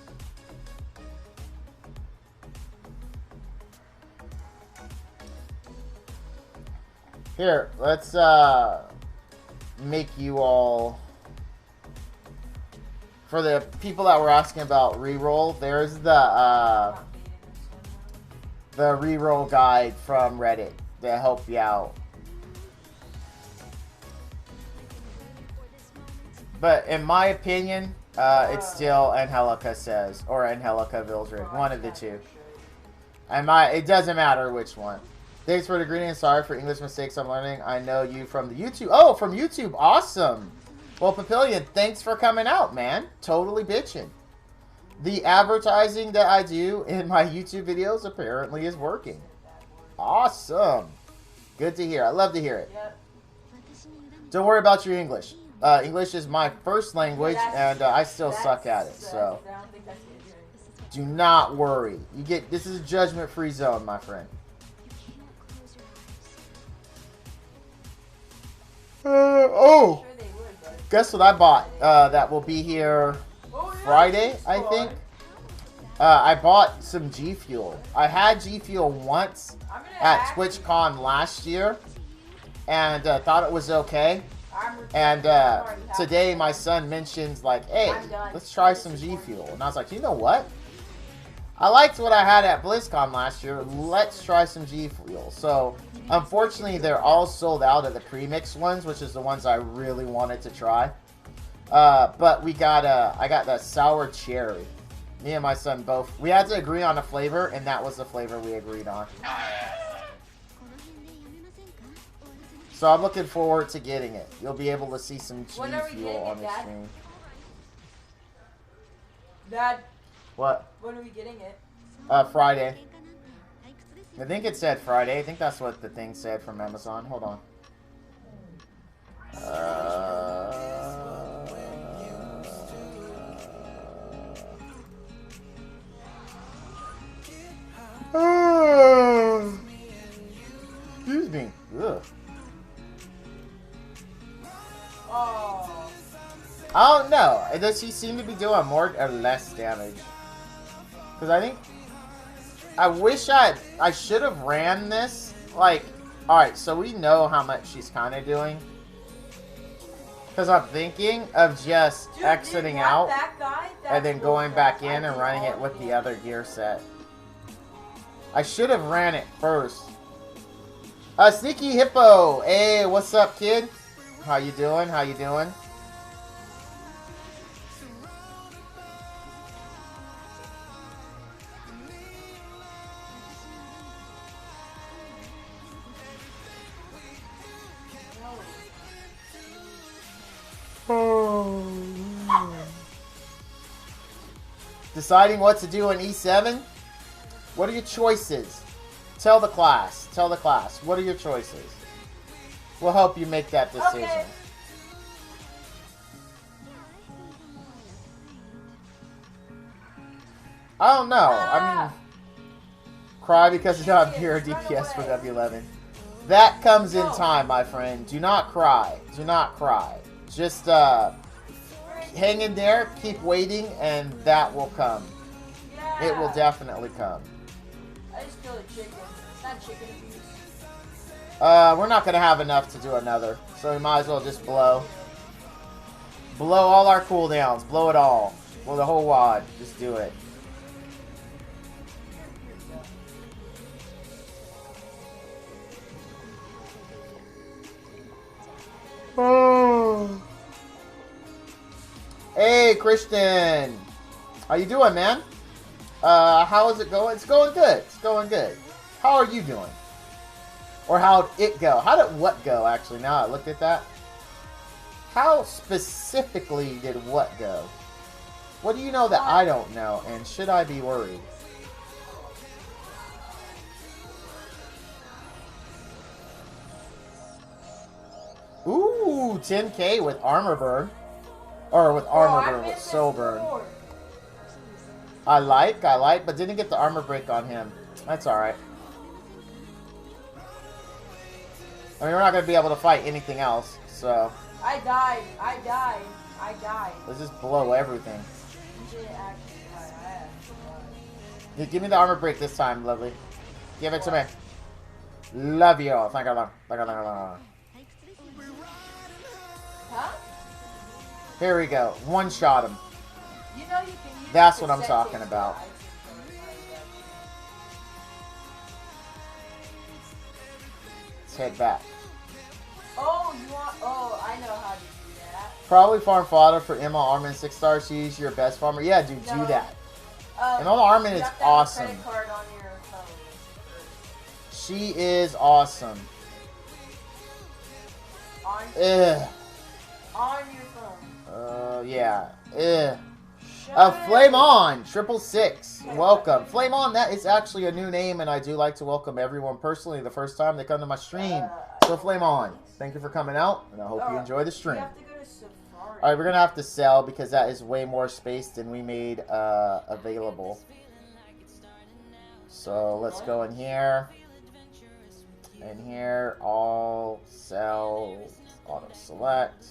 Here, let's, make you all... For the people that were asking about reroll, there's the reroll guide from Reddit to help you out. But in my opinion, it's still Angelica says, or Angelica Vildred, one of the two. It doesn't matter which one. Thanks for the greeting. Sorry for English mistakes I'm learning. I know you from the YouTube. Oh, from YouTube. Awesome. Well, Papillion, thanks for coming out, man. Totally bitching. The advertising that I do in my YouTube videos apparently is working. Awesome. Good to hear. I love to hear it. Don't worry about your English. English is my first language, and I still suck at it. So do not worry. This is a judgment-free zone, my friend. Oh, guess what I bought? That will be here Friday, I think. I bought some G Fuel. I had G Fuel once I'm gonna at ask- TwitchCon last year, and thought it was okay. I'm And already have today it. my son mentions like, hey, I'm done. let's try some G Fuel. And I was like, you know what? I liked what I had at BlizzCon last year. Let's try some G Fuel. So unfortunately, they're all sold out of the premix ones, which is the ones I really wanted to try. But we got I got the sour cherry. Me and my son both. We had to agree on a flavor, and that was the flavor we agreed on. So I'm looking forward to getting it. You'll be able to see some G When are we Fuel getting on it, the Dad? stream. Dad, What? when are we getting it? Friday. I think it said Friday. I think that's what the thing said from Amazon. Hold on. Excuse me. Ugh. Oh. I don't know. Does he seem to be doing more or less damage? Because I think... I wish I should have ran this. Like, alright, so we know how much she's kind of doing. Because I'm thinking of just Dude, exiting dude, out that guy, and then that's going world back class. in I and did running all it with of the other gear set. I should have ran it first. Sneaky Hippo. Hey, what's up, kid? How you doing? How you doing? Deciding what to do in E7? What are your choices? Tell the class. Tell the class. What are your choices? We'll help you make that decision. Okay. I don't know. I Ah. mean, cry because you don't have pure Run DPS for away. W11. That comes in No. time, my friend. Do not cry. Do not cry. Just hang in there, keep waiting, and that will come. Yeah. It will definitely come. I just killed a chicken. Not chicken abuse. We're not gonna have enough to do another, so we might as well just blow. Blow all our cooldowns. Blow it all. Blow the whole wad. Just do it. Hey, Christian. How you doing, man? How is it going? It's going good. It's going good. How are you doing? Or how'd it go? How did what go, actually, now I looked at that? How specifically did what go? What do you know that I don't know? And should I be worried? Ooh, 10k with armor burn. Or with armor burn, with soul burn. I like, but didn't get the armor break on him. That's alright. I mean, we're not going to be able to fight anything else, so... I died. Let's just blow everything. You didn't actually die. I actually died. Yeah, give me the armor break this time, lovely. Give it to me. Love you. Thank you. Huh? Here we go. One shot him. You know you can use That's the what I'm set talking things about. for Let's head back. Oh, you want? Oh, I know how to do that. Probably farm fodder for Emma Armin 6 stars. She's your best farmer. Yeah, dude, do No. that. Emma Armin you is have to have a awesome. credit card on your phone. She is awesome. On, Ugh. on your phone. Yeah. Ugh. Shut Flame up. On, 666. Welcome. Flame On, that is actually a new name, and I do like to welcome everyone personally the first time they come to my stream. So Flame On, thank you for coming out, and I hope you enjoy the You stream. have to go to Safari. Alright, we're going to have to sell because that is way more space than we made available. So let's go in here. In here, all, sell, auto select.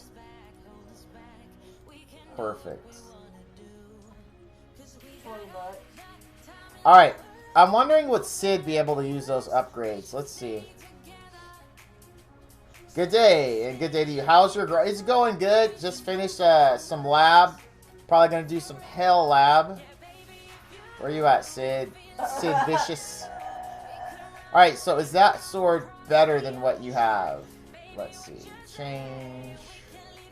Perfect. $20. Alright. I'm wondering would Sid be able to use those upgrades. Let's see. Good day, and good day to you. How's your It's going good. Just finished some lab. Probably going to do some hell lab. Where are you at, Sid? Sid Vicious. Alright, so is that sword better than what you have? Let's see. Change.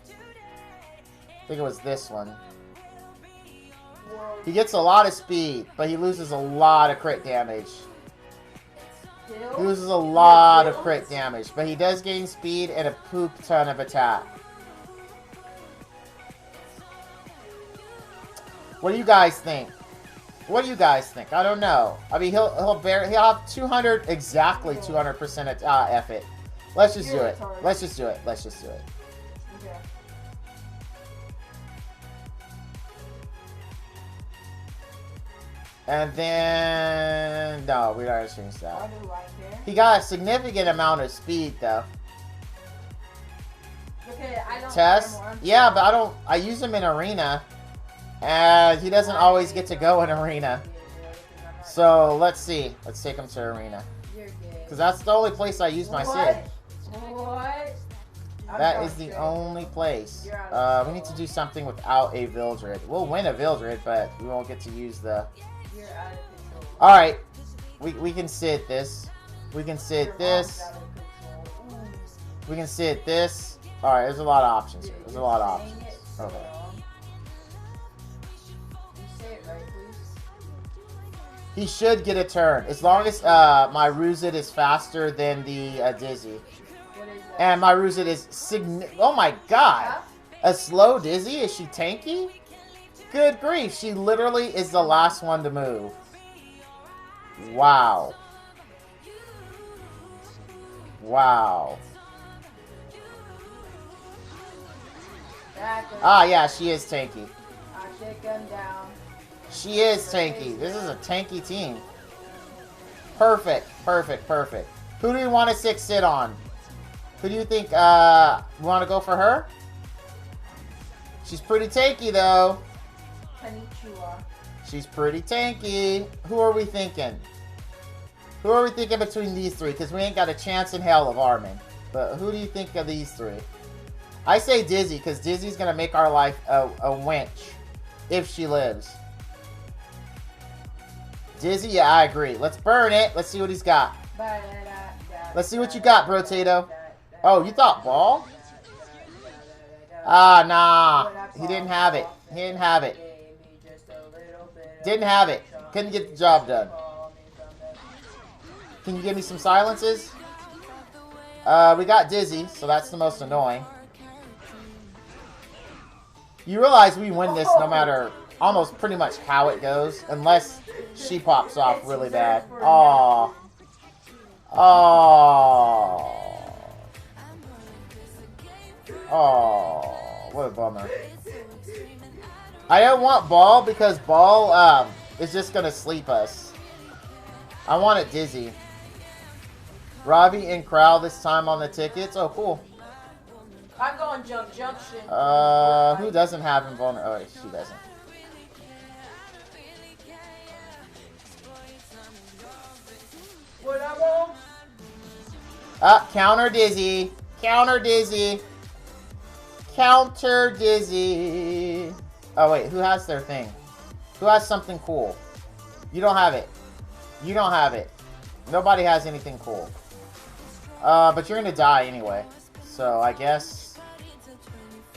I think it was this one. He gets a lot of speed, but he loses a lot of crit damage. He loses a lot of crit damage, but he does gain speed and a poop ton of attack. What do you guys think? What do you guys think? I don't know. I mean, he'll have 200 exactly 200% F it. Let's just do it. Let's just do it. Let's just do it. Okay. And then no, we already changed that. I do like it. He got a significant amount of speed though. Okay, I don't Tess? care more. Yeah, but I use him in arena. And he doesn't always get to go in arena. So let's see. Let's take him to arena. You're gay. Because that's the only place I use my Sid. What? That is the only place. We need to do something without a Vildred. We'll win a Vildred, but we won't get to use the... You're out of control. Alright. We can Sid this. We can Sid this. We can Sid this. Alright, there's a lot of options here. There's a lot of options. Okay. He should get a turn. As long as my Ruzit is faster than the Dizzy. What is that? And my Ruzit is oh my god! A slow Dizzy? Is she tanky? Good grief, she literally is the last one to move. Wow. Wow. Ah, yeah, she is tanky. I shake them down. She is tanky. This is a tanky team. Perfect, perfect, perfect. Who do you want to 6-sit on? Who do you think, we want to go for her? She's pretty tanky, though. Konnichiwa. She's pretty tanky. Who are we thinking? Who are we thinking between these three? Because we ain't got a chance in hell of Armin. But who do you think of these three? I say Dizzy, because Dizzy's going to make our life a winch. If she lives. Dizzy, yeah, I agree. Let's burn it. Let's see what he's got. Let's see what you got, Brotato. Oh, you thought ball? Ah, nah. He didn't have it. He didn't have it. Didn't have it. Couldn't get the job done. Can you give me some silences? We got Dizzy, so that's the most annoying. You realize we win this no matter almost pretty much how it goes, unless she pops off really bad. Aww. Aww. Aww. What a bummer. I don't want Ball because Ball is just gonna sleep us. I want it Dizzy. Robbie and Crow this time on the tickets. Oh, cool. I'm going Junction. Who doesn't have invulnerable? Oh, she doesn't. What I want? Counter Dizzy. Counter Dizzy. Counter Dizzy. Oh, wait. Who has their thing? Who has something cool? You don't have it. You don't have it. Nobody has anything cool. But you're gonna die anyway. So, I guess...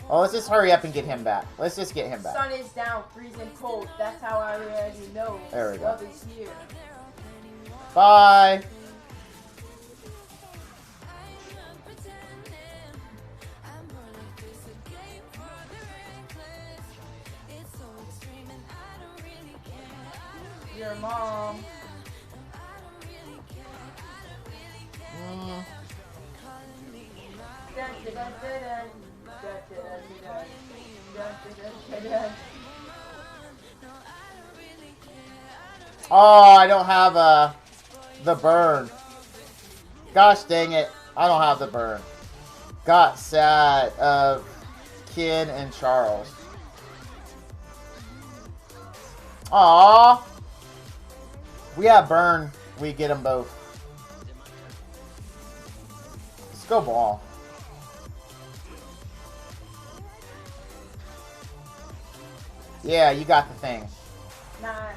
Oh, let's just hurry up and get him back. Let's just get him back. Sun is down, freezing cold. That's how I already know. There we go. Love is here. Bye. Your mom. Oh, I don't have the burn. Gosh dang it. I don't have the burn. Got sad of Ken and Charles. Aww. If we have burn, we get them both. Let's go ball. Yeah, you got the thing. Nice.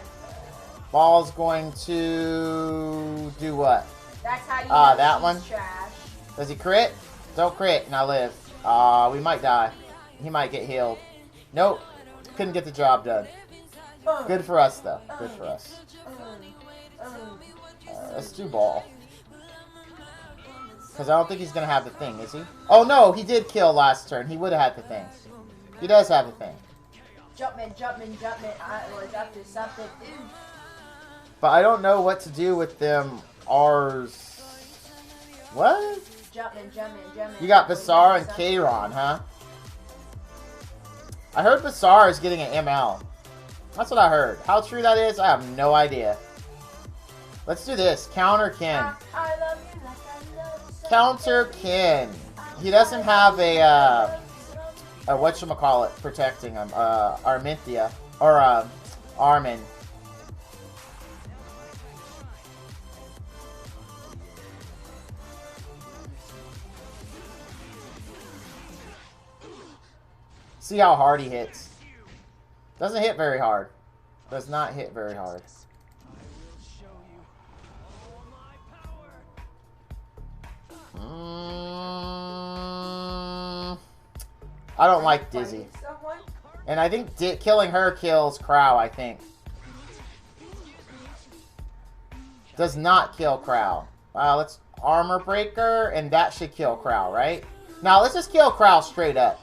Ball's going to do what? That's how you know that she's one? trash. Does he crit? Don't crit, and I live. We might die. He might get healed. Nope. Couldn't get the job done. Good for us, though. Good for us. Let's do ball. Because I don't think he's going to have the thing, is he? Oh, no, he did kill last turn. He would have had the thing. He does have the thing. Jumpman, Jumpman, Jumpman. I was up to something. But I don't know what to do with them R's. What? Jumpman, Jumpman, Jumpman. You got Basar and Kayron, huh? I heard Basar is getting an ML. That's what I heard. How true that is, I have no idea. Let's do this. Counter Ken. I love you like I love you. Counter Ken. He doesn't have a whatchamacallit protecting him. Arminthia. Or, Armin. See how hard he hits. Doesn't hit very hard. Does not hit very hard. I don't like Dizzy. And I think killing her kills Crow, I think. Does not kill Crow. Let's Armor Breaker, and that should kill Crow, right? Now, let's just kill Crow straight up.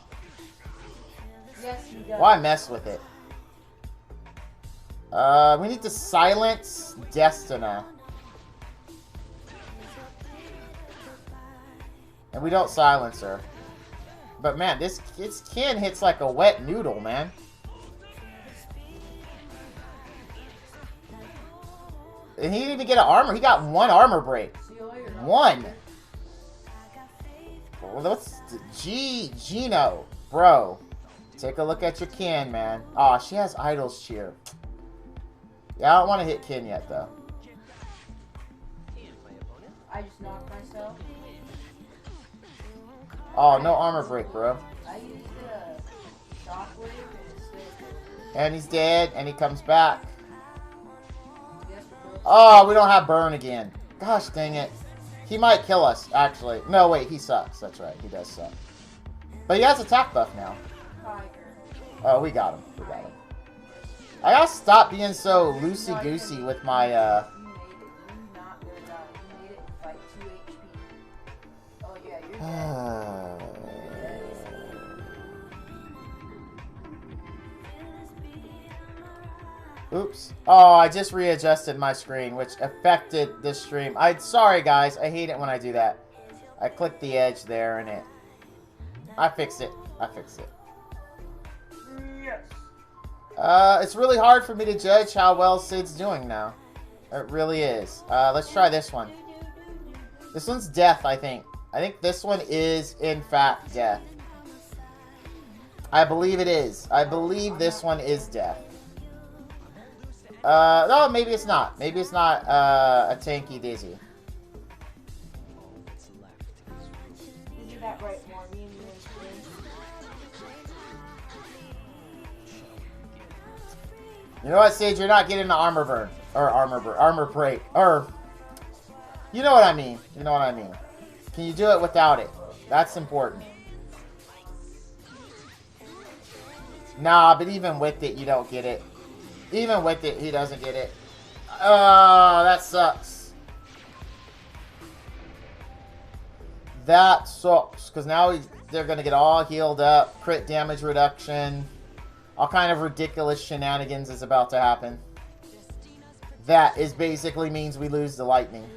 Yes, he does. Why mess with it? We need to silence Destina. And we don't silence her. But man, this Ken hits like a wet noodle, man. And he didn't even get an armor. He got one armor break. One. Well, what's Gino, bro? Take a look at your Ken, man. Aw, she has Idol's Cheer. Yeah, I don't want to hit Ken yet, though. I just knocked myself. Oh, no armor break, bro. I used a shockwave and it stayed. And he's dead, and he comes back. Oh, we don't have burn again. Gosh dang it. He might kill us, actually. No, wait, he sucks. That's right, he does suck. But he has attack buff now. Oh, we got him. We got him. I gotta stop being so loosey-goosey with my, You made it. You not gonna die. You made it with like 2 HP. Oh yeah, you're dead. Oops. Oh, I just readjusted my screen, which affected this stream. Sorry, guys. I hate it when I do that. I clicked the edge there, and I fixed it. I fixed it. Yes. It's really hard for me to judge how well Sid's doing now. It really is. Let's try this one. This one's death, I think. I think this one is, in fact, death. I believe it is. I believe this one is death. No, maybe it's not. Maybe it's not, a tanky Dizzy. You got right more. Me and you You know what, Sage? You're not getting the armor burn. Or armor break. Or, you know what I mean. You know what I mean. Can you do it without it? That's important. Nah, but even with it, you don't get it. Even with it, he doesn't get it. Oh, that sucks. That sucks. Because now they're going to get all healed up. Crit damage reduction. All kind of ridiculous shenanigans is about to happen. That is basically means we lose the lightning.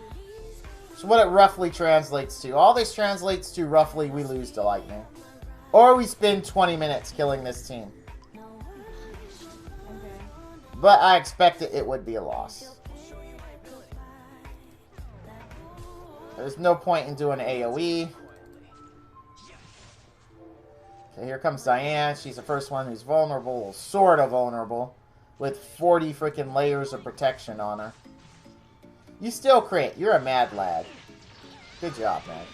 So what it roughly translates to. All this translates to roughly we lose the lightning. Or we spend 20 minutes killing this team. But I expected it would be a loss. There's no point in doing AoE. Okay, here comes Diane. She's the first one who's vulnerable. Sort of vulnerable. With 40 freaking layers of protection on her. You still crit. You're a mad lad. Good job, man.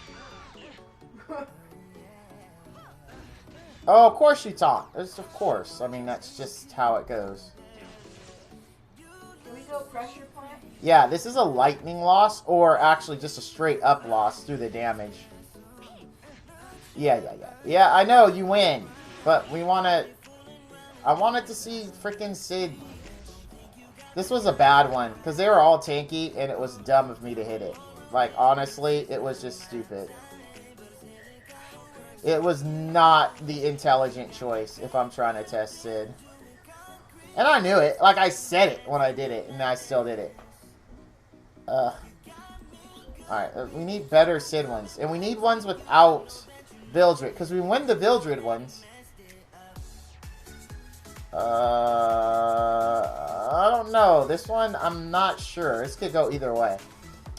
Oh, of course you taunt. Of course. I mean, that's just how it goes. Can we go pressure plant? Yeah, this is a lightning loss, or actually just a straight up loss through the damage. Yeah. Yeah, I know, you win. But we want to... I wanted to see freaking Sid. This was a bad one, because they were all tanky, and it was dumb of me to hit it. Like, honestly, it was just stupid. It was not the intelligent choice if I'm trying to test Sid. And I knew it. Like, I said it when I did it, and I still did it. Alright, we need better Sid ones. And we need ones without Vildred, because we win the Vildred ones. I don't know. This one, I'm not sure. This could go either way.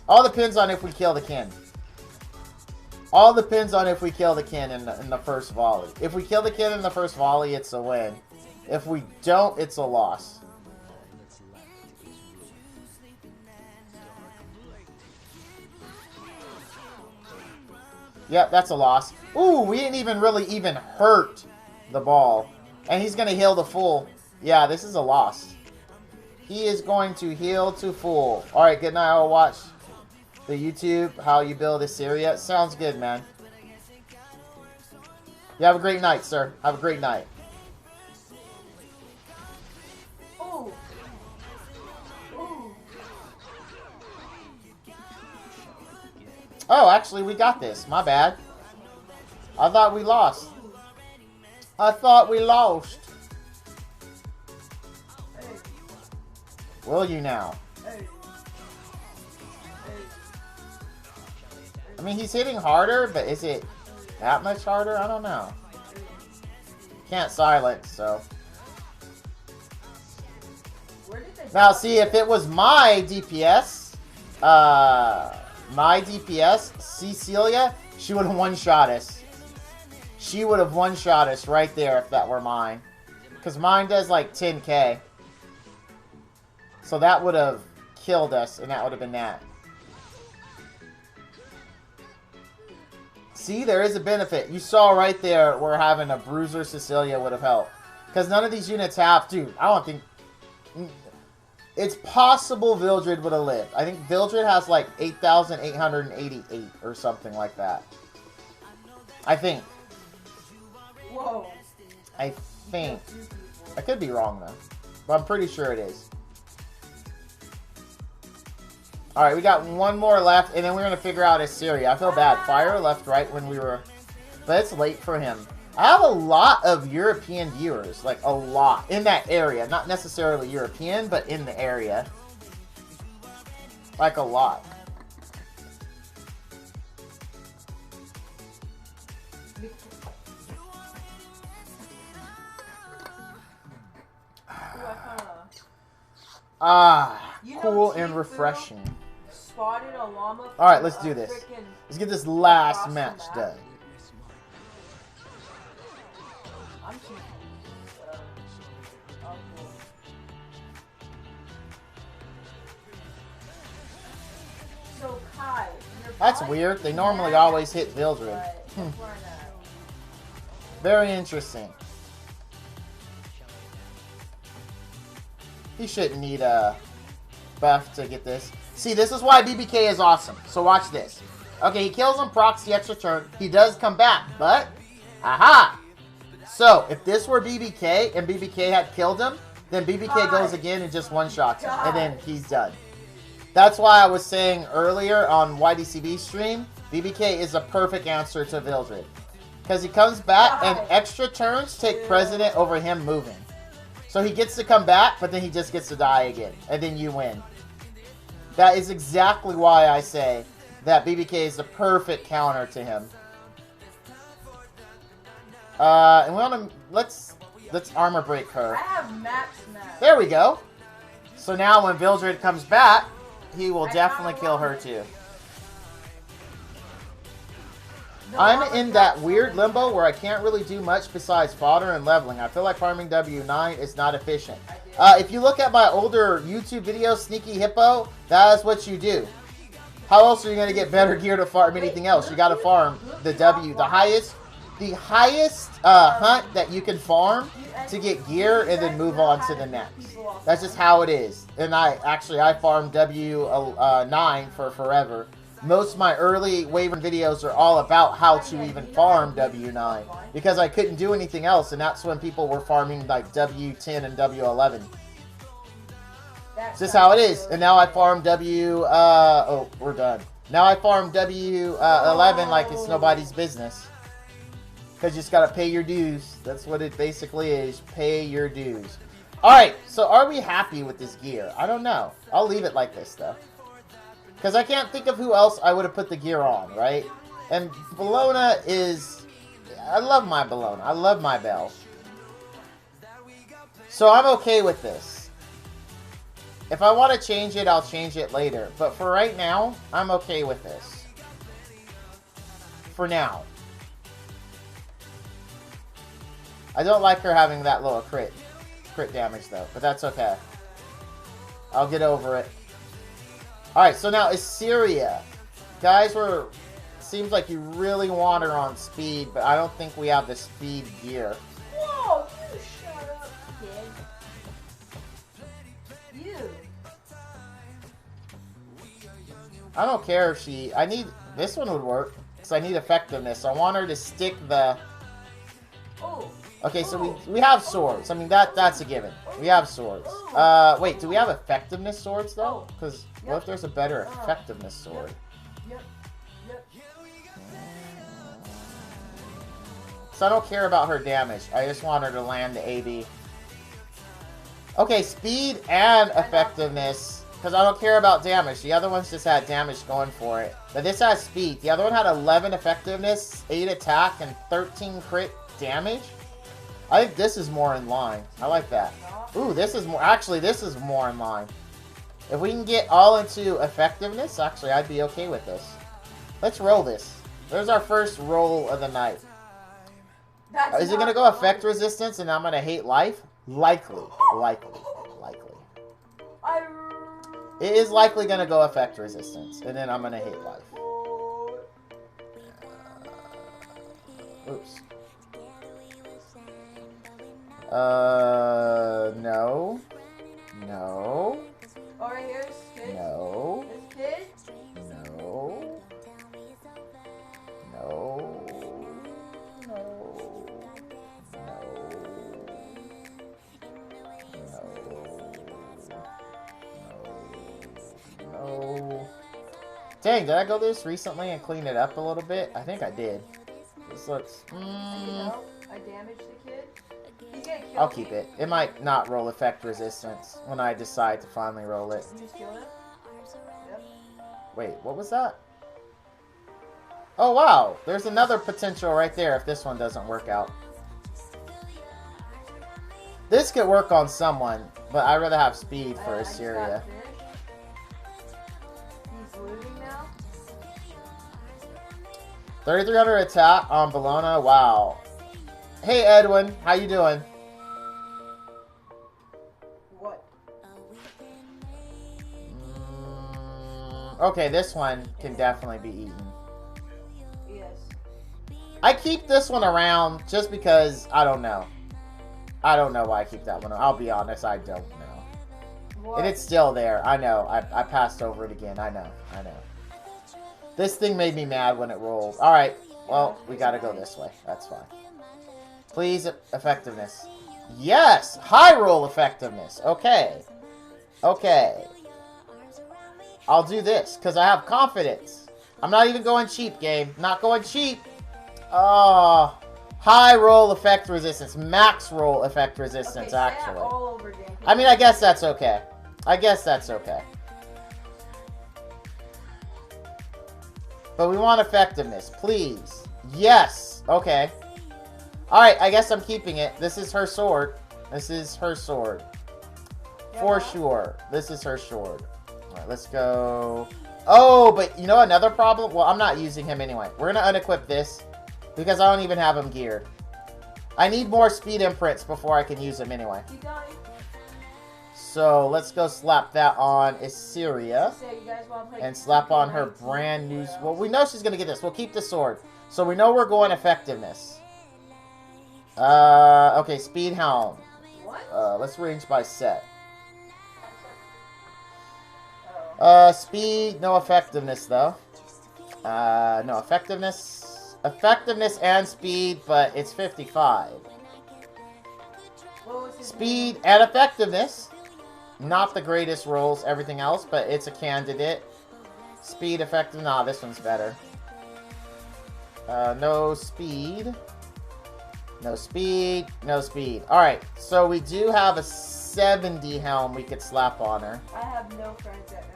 All depends on if we kill the kin. All depends on if we kill the kin in the first volley. If we kill the kin in the first volley, it's a win. If we don't, it's a loss. Yep, that's a loss. Ooh, we didn't even really hurt the ball. And he's going to heal to full. Yeah, this is a loss. He is going to heal to full. Alright, good night. I'll watch the YouTube, how you build Iseria. Sounds good, man. You have a great night, sir. Have a great night. Ooh. Ooh. Oh, actually, we got this. My bad. I thought we lost. I thought we lost. Hey. Will you now? Hey. Hey. I mean, he's hitting harder, but is it that much harder? I don't know. Can't silence, so. Where did they Now, see, if it was my DPS, Cecilia, she would have one-shot us. She would have one-shot us right there if that were mine. Because mine does like 10k. So that would have killed us, and that would have been that. See, there is a benefit. You saw right there where having a Bruiser Cecilia would have helped. Because none of these units have... Dude, I don't think... It's possible Vildred would have lived. I think Vildred has like 8,888 or something like that. I think. Whoa. I think. I could be wrong though. But I'm pretty sure it is. Alright, we got one more left, and then we're going to figure out Iseria. I feel bad. Fire left right when we were... But it's late for him. I have a lot of European viewers. Like, a lot. In that area. Not necessarily European, but in the area. Like, a lot. Cool and refreshing. Spotted a llama. Alright, let's do this. Let's get this last match done. I'm too. So Kai, That's weird. They normally always hit Vildred. Very interesting. He shouldn't need a buff to get this. See, this is why BBK is awesome. So watch this. Okay, he kills him, procs the extra turn. He does come back, but... Aha! So, if this were BBK and BBK had killed him, then BBK goes again and just one-shots him. And then he's done. That's why I was saying earlier on YDCB stream, BBK is a perfect answer to Vildred. Because he comes back and extra turns take precedent over him moving. So he gets to come back, but then he just gets to die again. And then you win. That is exactly why I say that BBK is the perfect counter to him. And we want to... Let's armor break her. I have max smash. There we go. So now when Vildred comes back, he will definitely kill her too. No, I'm in that weird limbo where I can't really do much besides fodder and leveling. I feel like farming W9 is not efficient. If you look at my older YouTube videos, Sneaky Hippo, that is what you do. How else are you going to get better gear to farm anything else? You got to farm the W, the highest hunt that you can farm to get gear, and then move on to the next. That's just how it is. And I farmed W9 for forever. Most of my early Wavering videos are all about how to even farm W9 because I couldn't do anything else, and that's when people were farming like W10 and W11. It's just how it is. And now I farm oh, we're done. Now I farm W11 like it's nobody's business. Because you just gotta pay your dues. That's what it basically is. Pay your dues. Alright, so are we happy with this gear? I don't know. I'll leave it like this though. Because I can't think of who else I would have put the gear on, right? And Bologna is... I love my Bologna. I love my Bell. So I'm okay with this. If I want to change it, I'll change it later. But for right now, I'm okay with this. For now. I don't like her having that little crit damage though, but that's okay. I'll get over it. Alright, so now Iseria. Guys, seems like you really want her on speed, but I don't think we have the speed gear. Whoa, you shut up, kid. You. I don't care if this one would work, because I need effectiveness. I want her to stick the... Oh. Okay, so we have swords. I mean, that's a given. We have swords. Wait, do we have effectiveness swords, though? Because what if there's a better effectiveness sword? Yep. So I don't care about her damage. I just want her to land the AD. Okay, speed and effectiveness. Because I don't care about damage. The other ones just had damage going for it. But this has speed. The other one had 11 effectiveness, 8 attack, and 13 crit damage. I think this is more in line. I like that. Ooh, this is more... Actually, this is more in line. If we can get all into effectiveness, actually, I'd be okay with this. Let's roll this. There's our first roll of the night. Is it going to go effect resistance and I'm going to hate life? Likely. It is likely going to go effect resistance, and then I'm going to hate life. Oops. No. No. Oh, right here, kid. No. This kid. No. No. No. Dang, did I go this recently and clean it up a little bit? I think I did. This looks... I damaged the kid. I'll keep it. It might not roll effect resistance when I decide to finally roll it. You just killed him? Yep. Wait, what was that? Oh, wow. There's another potential right there if this one doesn't work out. This could work on someone, but I'd rather have speed for Iseria. He's losing now? 3,300 attack on Bologna. Wow. Hey, Edwin. How you doing? What? Okay, this one can definitely be eaten. Yes. I keep this one around just because I don't know. I don't know why I keep that one. I'll be honest, I don't know. What? And it's still there. I know. I passed over it again. I know. This thing made me mad when it rolled. Alright. Well, we gotta go this way. That's fine. Please, effectiveness. Yes! High roll effectiveness. Okay. Okay. I'll do this, because I have confidence. I'm not even going cheap, game. Not going cheap. Oh. High roll effect resistance. Max roll effect resistance, okay, actually. all over again. I mean, I guess that's okay. But we want effectiveness, please. Yes. Okay. Alright, I guess I'm keeping it. This is her sword. For sure. This is her sword. Alright, let's go Oh, but you know another problem? Well, I'm not using him anyway. We're going to unequip this because I don't even have him geared. I need more speed imprints before I can use him anyway. Keep going. So let's go slap that on Iseria. So you guys wanna play And slap on her 2K19? brand new... Well, we know she's going to get this. We'll keep the sword. So we know we're going effectiveness. Okay, speed helm. What? Let's range by set. Oh. Speed, no effectiveness, though. No effectiveness. Effectiveness and speed, but it's 55. What was his Speed and effectiveness. Not the greatest rolls, everything else, but it's a candidate. Speed, effective. Nah, this one's better. No speed. No speed. No speed. Alright, so we do have a 70 helm we could slap on her. I have no friends that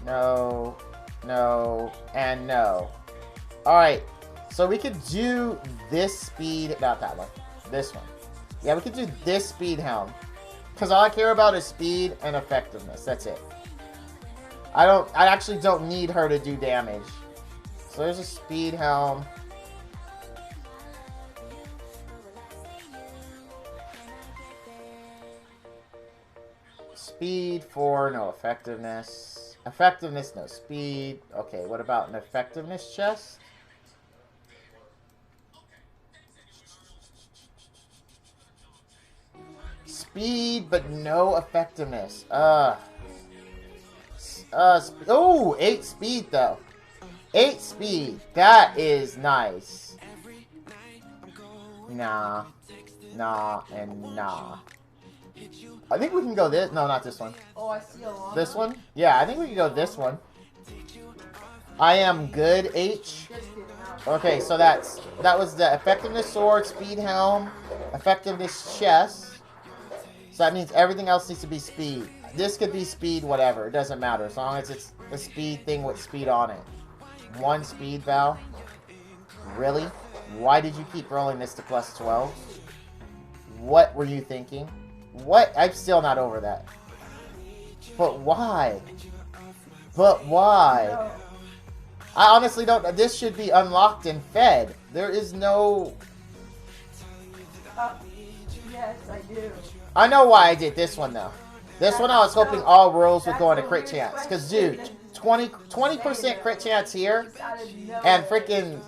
know. No. No. And no. Alright, so we could do this speed. Not that one. This one. Yeah, we could do this speed helm. Because all I care about is speed and effectiveness. That's it. I actually don't need her to do damage. So there's a speed helm. Speed 4, no effectiveness. Effectiveness, no speed. Okay, what about an effectiveness chest? Speed, but no effectiveness. Oh, 8 speed, though. 8 speed. That is nice. Nah. Nah, and nah. I think we can go this. No, not this one. Oh, I see a lot. This one? Yeah, I think we can go this one. I am good, H. Just kidding. Okay, so that was the effectiveness sword, speed helm, effectiveness chest. So that means everything else needs to be speed. This could be speed, whatever. It doesn't matter as long as it's a speed thing with speed on it. 1 speed, Val? Really? Why did you keep rolling this to plus 12? What were you thinking? What? I'm still not over that. But why? But why? No. I honestly don't... This should be unlocked and fed. There is no... Yes, I do. I know why I did this one, though. This one I was hoping all rolls would go into crit chance. Because, dude, 20% crit chance here and freaking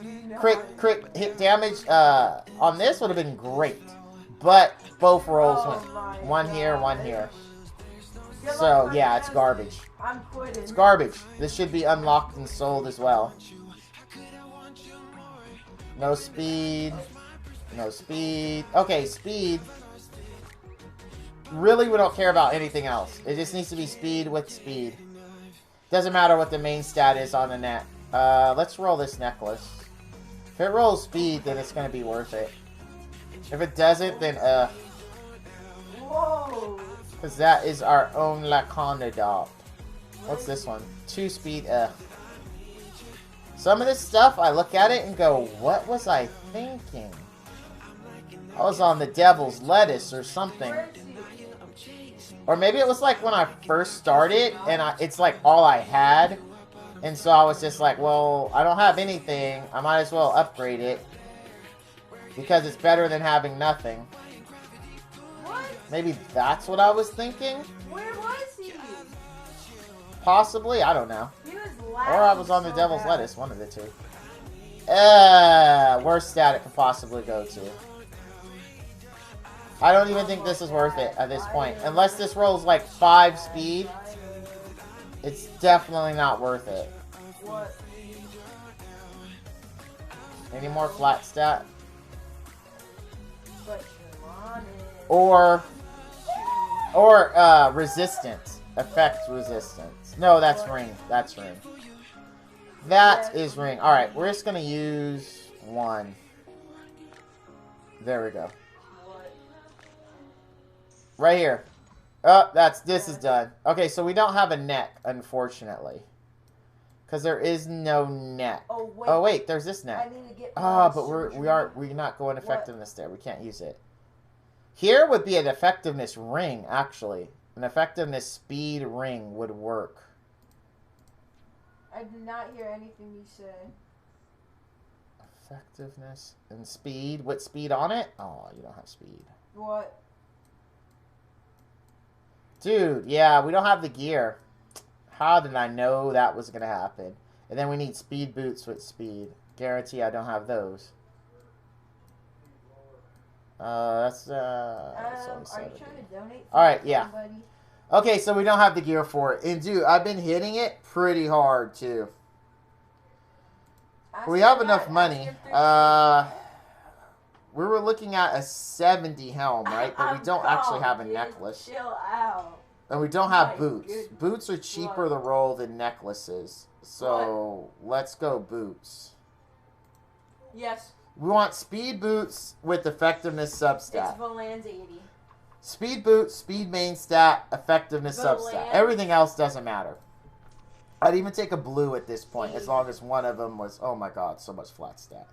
crit hit damage on this would have been great. But both rolls went. One here, one here. So, yeah, it's garbage. I'm quitting. It's garbage. This should be unlocked and sold as well. No speed. No speed. Okay, speed. Really, we don't care about anything else. It just needs to be speed with speed. Doesn't matter what the main stat is on the net. Let's roll this necklace. If it rolls speed, then it's going to be worth it. If it doesn't, then Whoa. because that is our own Laconda. What's this one? 2 speed, Some of this stuff, I look at it and go, what was I thinking? I was on the devil's lettuce or something. Where is he? Or maybe it was like when I first started, and it's like all I had. And so I was just like, well, I don't have anything. I might as well upgrade it. Because it's better than having nothing. What? Maybe that's what I was thinking? Where was he? Possibly, I don't know. He was Or laughing I was on the so devil's bad. lettuce, one of the two. Worst stat it could possibly go to. I don't even think this is worth it at this point. Unless this rolls like 5 speed, it's definitely not worth it. What? Any more flat stat? But you're on it. Or resistance. Effect resistance. No, that's ring. That's ring. That is ring. Alright, we're just gonna use 1. There we go. What? Right here. Oh, this is done. Okay, so we don't have a neck, unfortunately. Because there is no neck. Oh wait, there's this I neck. need to get. Ah, but we're not going effectiveness there. We can't use it. Here would be an effectiveness ring, actually. An effectiveness speed ring would work. I did not hear anything you said. Effectiveness and speed. What speed on it? Oh, you don't have speed. What? Dude, yeah, we don't have the gear. How did I know that was going to happen? And then we need speed boots with speed. Guarantee I don't have those. That's only Are you 70. trying to donate? Alright, yeah. Somebody? Okay, so we don't have the gear for it. And dude, I've been hitting it pretty hard too. We have enough money. We were looking at a 70 helm, right? But we don't actually have a necklace. Chill out. And we don't have My boots. goodness. Boots are cheaper to roll than necklaces. So let's go boots. Yes. We want speed boots with effectiveness It's substat. Valan's 80. Speed boots, speed main stat, effectiveness Valan. substat. Everything else doesn't matter. I'd even take a blue at this point, as long as one of them was... Oh my god, so much flat stat.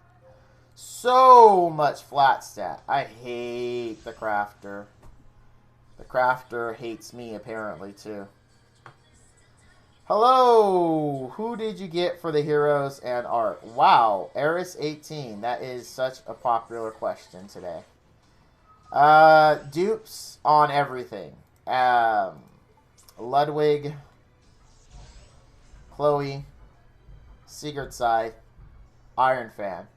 So much flat stat. I hate the crafter. The crafter hates me, apparently, too. Hello! Who did you get for the heroes and art? Wow, Eris18. That is such a popular question today. Dupes on everything. Ludwig, Chloe, Sigurd Scythe, Iron Fan.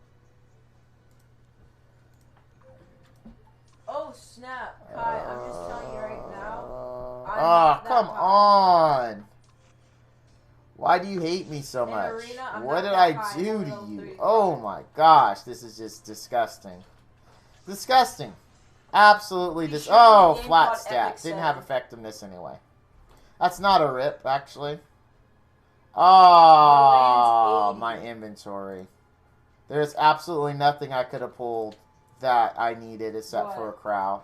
Oh, snap. Kai, I'm just telling you right now. I'm Oh, not that come high. on. Why do you hate me so In much? arena, I'm What not did that I high. do I'm to level you? 3. Oh my gosh, this is just disgusting. Disgusting. Absolutely You dis- should have Oh, a game flat called stat. Epic Didn't have 7. effectiveness anyway. That's not a rip, actually. Oh, Valan's 80. my inventory. There's absolutely nothing I could have pulled that I needed except for a What? crow.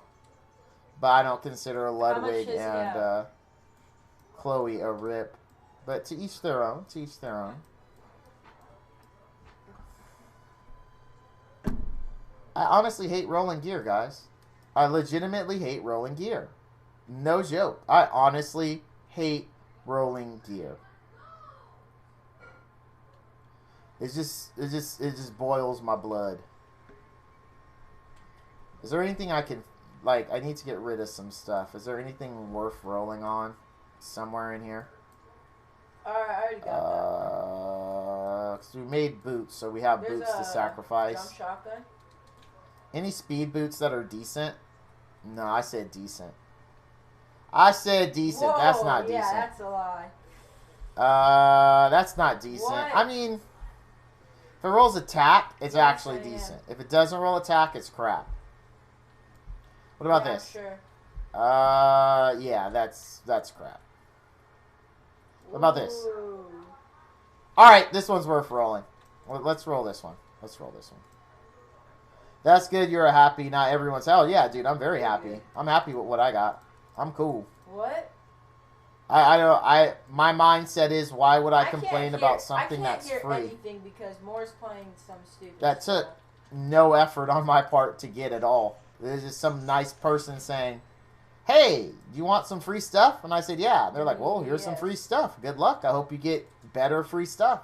But I don't consider Ludwig does he and have? Chloe a rip. But to each their own. To each their own. I honestly hate rolling gear, guys. I legitimately hate rolling gear. No joke. I honestly hate rolling gear. It just boils my blood. Is there anything I can, like, I need to get rid of some stuff. Is there anything worth rolling on somewhere in here? Alright, I already got that. 'Cause we made boots, so we have There's boots to a sacrifice. Jump shotgun. Any speed boots that are decent? No, I said decent. I said decent. Whoa, That's not yeah, decent. that's a lie. That's not decent. What? I mean, if it rolls attack, it's Yes, actually I am. decent. If it doesn't roll attack, it's crap. What about Yeah, this? Sure. Yeah, that's crap. What about this? Ooh. All right, this one's worth rolling. Let's roll this one. Let's roll this one. That's good. You're happy. Not everyone's. Hell yeah, dude. I'm very happy. I'm happy with what I got. I'm cool. What? I don't. My mindset is, why would I can't complain hear- about something I can't that's hear free? anything because Moore's playing some stupid That took stuff. no effort on my part to get at all. There's just some nice person saying, "Hey, do you want some free stuff?" And I said, "Yeah." They're like, "Well, here's some Yes. free stuff. Good luck. I hope you get better free stuff."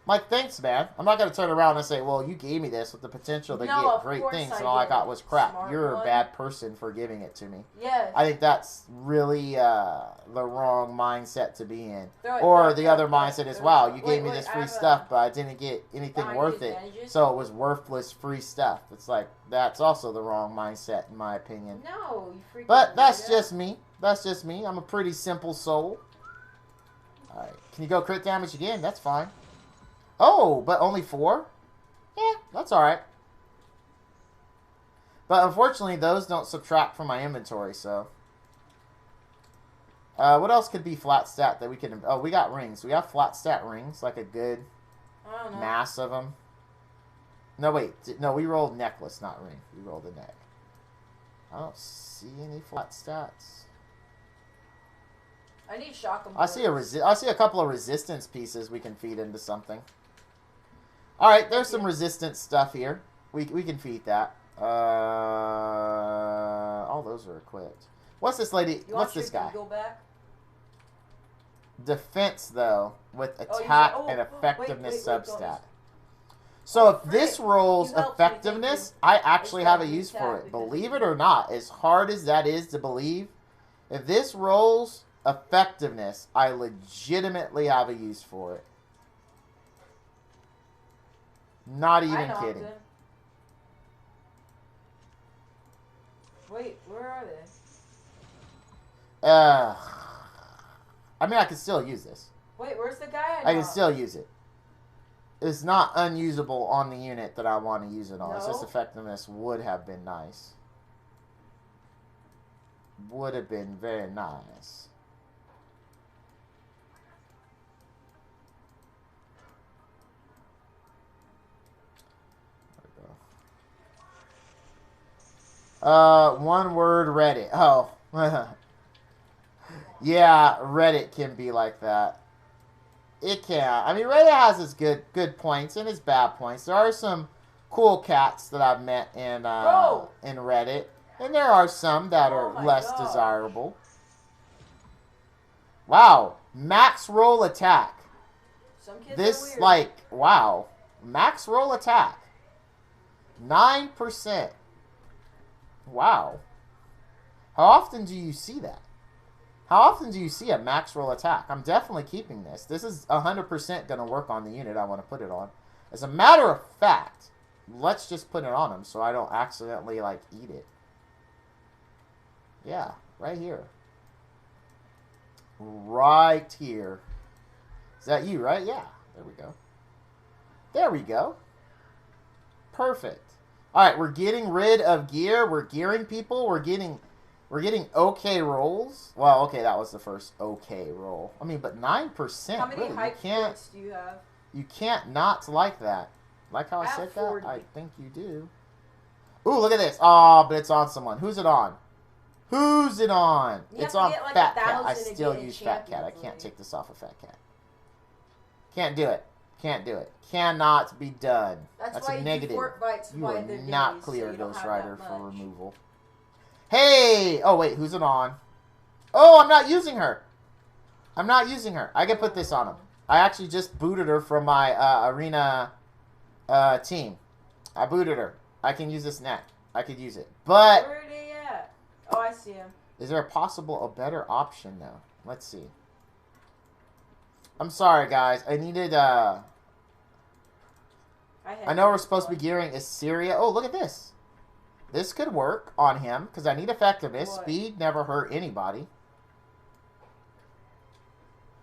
I'm like, "Thanks, man." I'm not gonna turn around and say, "Well, you gave me this with the potential to No, get of great course things, I and all I did. got was crap." Smart You're a one. bad person for giving it to me. Yes. I think that's really the wrong mindset to be in. Throw it, Or throw it, the throw other it, throw it, mindset is, throw it. "Wow, you Wait, gave me wait, this I free have stuff, but I didn't get anything behind worth you, it, advantages. so it was worthless free stuff." It's like, that's also the wrong mindset, in my opinion. No, you freaking. But that's weirdo. just me. That's just me. I'm a pretty simple soul. Alright. Can you go crit damage again? That's fine. Oh, but only 4? Yeah, that's alright. But unfortunately, those don't subtract from my inventory, so. What else could be flat stat that we can... Oh, we got rings. We have flat stat rings, like a good I don't know. mass of them. No, wait. No, we rolled necklace, not ring. We rolled the neck. I don't see any flat stats. I need shotgun. I see bullets. I see a couple of resistance pieces we can feed into something. All right, there's some resistance stuff here. We can feed that. All those are equipped. What's this lady? You What's want this your guy? Google back? defense, though, with Oh, you attack said- oh, and effectiveness wait, substat. So if frick, this rolls you helped me, thank effectiveness, you. I actually It's have a gotta be use for attack it. because Believe of it or not, as hard as that is to believe, if this rolls effectiveness, I legitimately have a use for it. Not I even knocked kidding. him. Wait, where are they? I mean, I can still use this. Wait, where's the guy I can still use it. It's not unusable on the unit that I want to use it on. It's just No? effectiveness would have been nice. Would have been very nice. There we go. One word Reddit. Oh. Yeah, Reddit can be like that. It can. I mean, Reddit has its good points and its bad points. There are some cool cats that I've met in Reddit, and there are some that Oh are my less God. desirable. Wow, max roll attack. Some kids are This weird. like wow, max roll attack. 9%. Wow. How often do you see that? How often do you see a max roll attack? I'm definitely keeping this. This is 100% going to work on the unit I want to put it on. As a matter of fact, let's just put it on him so I don't accidentally, like, eat it. Yeah, right here. Right here. Is that you, right? Yeah, there we go. There we go. Perfect. All right, we're getting rid of gear. We're gearing people. We're getting okay rolls. Well, okay, that was the first okay roll. I mean, but 9%. How many really, hype points do you have? you can't not like that. Like how I I have said 40. that? I think you do. Ooh, look at this. Oh, but it's on someone. Who's it on? Who's it on? You have It's to on get, like, Fat Cat. 1,000 I to still get in use Fat Cat. I Champions can't League. take this off of Fat Cat. Can't do it. Can't do it. Cannot be done. That's a why you do negative. fort fights You by will the not days, clear so you don't Ghost have Rider that for much. removal. Hey! Oh, wait. Who's it on? Oh, I'm not using her. I'm not using her. I can put this on him. I actually just booted her from my arena team. I booted her. I can use this net. I could use it. But Where are they at? Oh, I see him. is there a better option, though? Let's see. I'm sorry, guys. I needed, I know we're supposed to be gearing Iseria. Oh, look at this. This could work on him, because I need effectiveness. What? Speed never hurt anybody.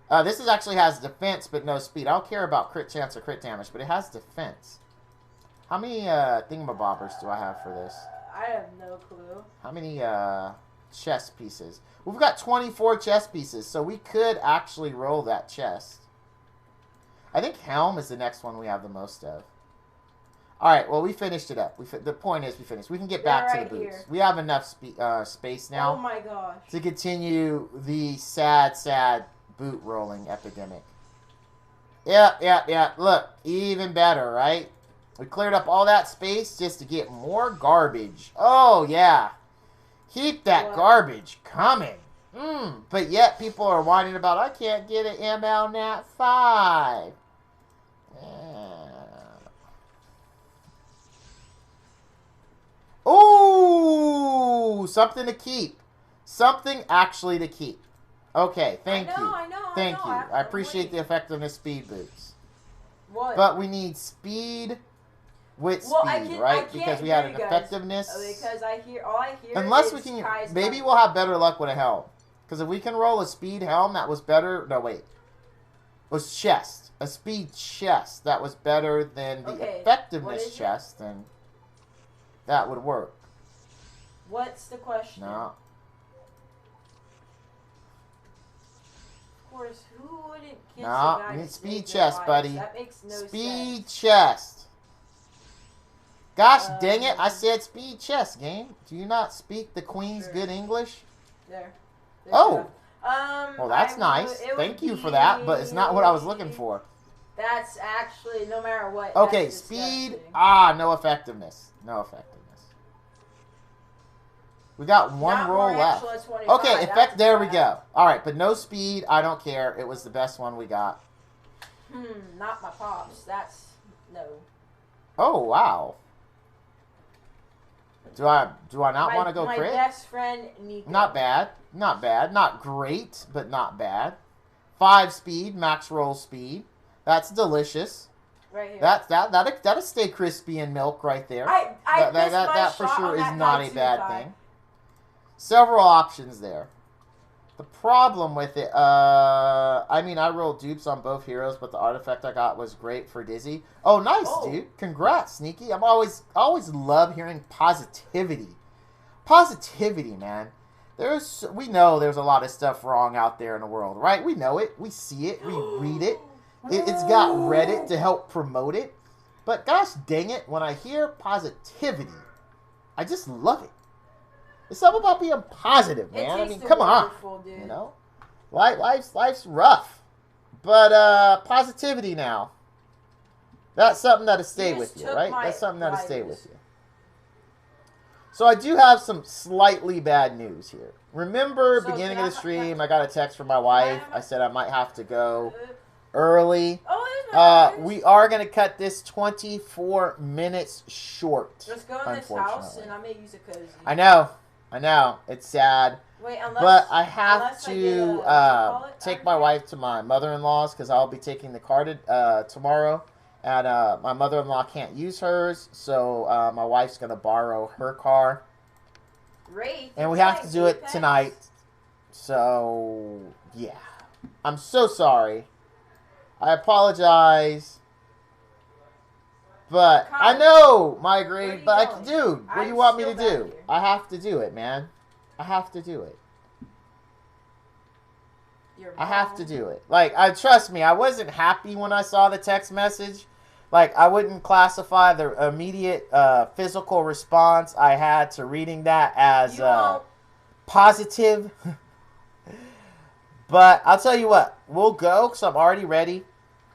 This actually has defense, but no speed. I don't care about crit chance or crit damage, but it has defense. How many thingamabobbers do I have for this? I have no clue. How many chess pieces? We've got 24 chess pieces, so we could actually roll that chest. I think Helm is the next one we have the most of. Alright, well, we finished it up. The point is we finished. We can get back They're to the right boots. here. We have enough space now Oh my gosh. to continue the sad boot rolling epidemic. Yeah. Look, even better, right? We cleared up all that space just to get more garbage. Oh, yeah. Keep that What? garbage coming. But yet people are whining about, I can't get an ML Nat 5. Ooh, something to keep. Something actually to keep. Okay, thank you. I know. Thank you. I appreciate the effectiveness speed boots. What? But we need speed with Well, speed, right? I Because can't we had hear an you guys. effectiveness. Because all I hear Unless is we can, Kai's maybe mic. we'll have better luck with a helm. Because if we can roll a speed helm, that was better. No, wait. It was chest. A speed chest that was better than the Okay, what effectiveness is it? chest, then that would work. What's the question? No. Of course, who wouldn't kiss No, a guy we to need save speed their chest, lives? buddy. That makes no Speed sense. chest. Gosh dang it, I said speed chest, game. Do you not speak the Queen's Sure. good English? There. Oh. Well, Well, that's nice. Thank you for that, but it's not what I was looking for. That's actually, no matter what. Okay, that's speed. disgusting. No effectiveness. No effectiveness. We got one Not roll more left. extra, 25. Okay, That's effect. There we bad. go. All right, but no speed. I don't care. It was the best one we got. Not my pops. That's no. Oh wow. Do I not want to go my crit? best friend Nico. Not bad. Not bad. Not great, but not bad. 5 speed, max roll speed. That's delicious. Right here. That'll stay crispy in milk right there. I missed my That for shot sure on is that not guy a too, bad Kai. thing. Several options there. The problem with it, I mean, I rolled dupes on both heroes, but the artifact I got was great for Dizzy. Oh, nice, dude. Congrats, Sneaky. I'm always love hearing positivity. Positivity, man. We know there's a lot of stuff wrong out there in the world, right? We know it. We see it. We read it. It's got Reddit to help promote it. But gosh dang it, when I hear positivity, I just love it. It's something about being positive, man. I mean, come on. Dude. You know? Life's rough. But positivity now. That's something that'll stay with you, right? That's something that'll stay with you. So I do have some slightly bad news here. Remember, beginning of the stream, I got a text from my wife. I said I might have to go early. We are going to cut this 24 minutes short. Let's go in this house, and I may use a cozy. I know. It's sad. Wait, unless, but I have I to take my wife to my mother-in-law's because I'll be taking the car tomorrow. And my mother-in-law can't use hers, so my wife's going to borrow her car. Great. And we have to do it tonight. So, yeah. I'm so sorry. I apologize. But I know, Migraine, but dude, what do you want me to do? I have to do it, man. I have to do it. I have to do it. Like, trust me, I wasn't happy when I saw the text message. Like, I wouldn't classify the immediate physical response I had to reading that as positive. But I'll tell you what, we'll go because I'm already ready.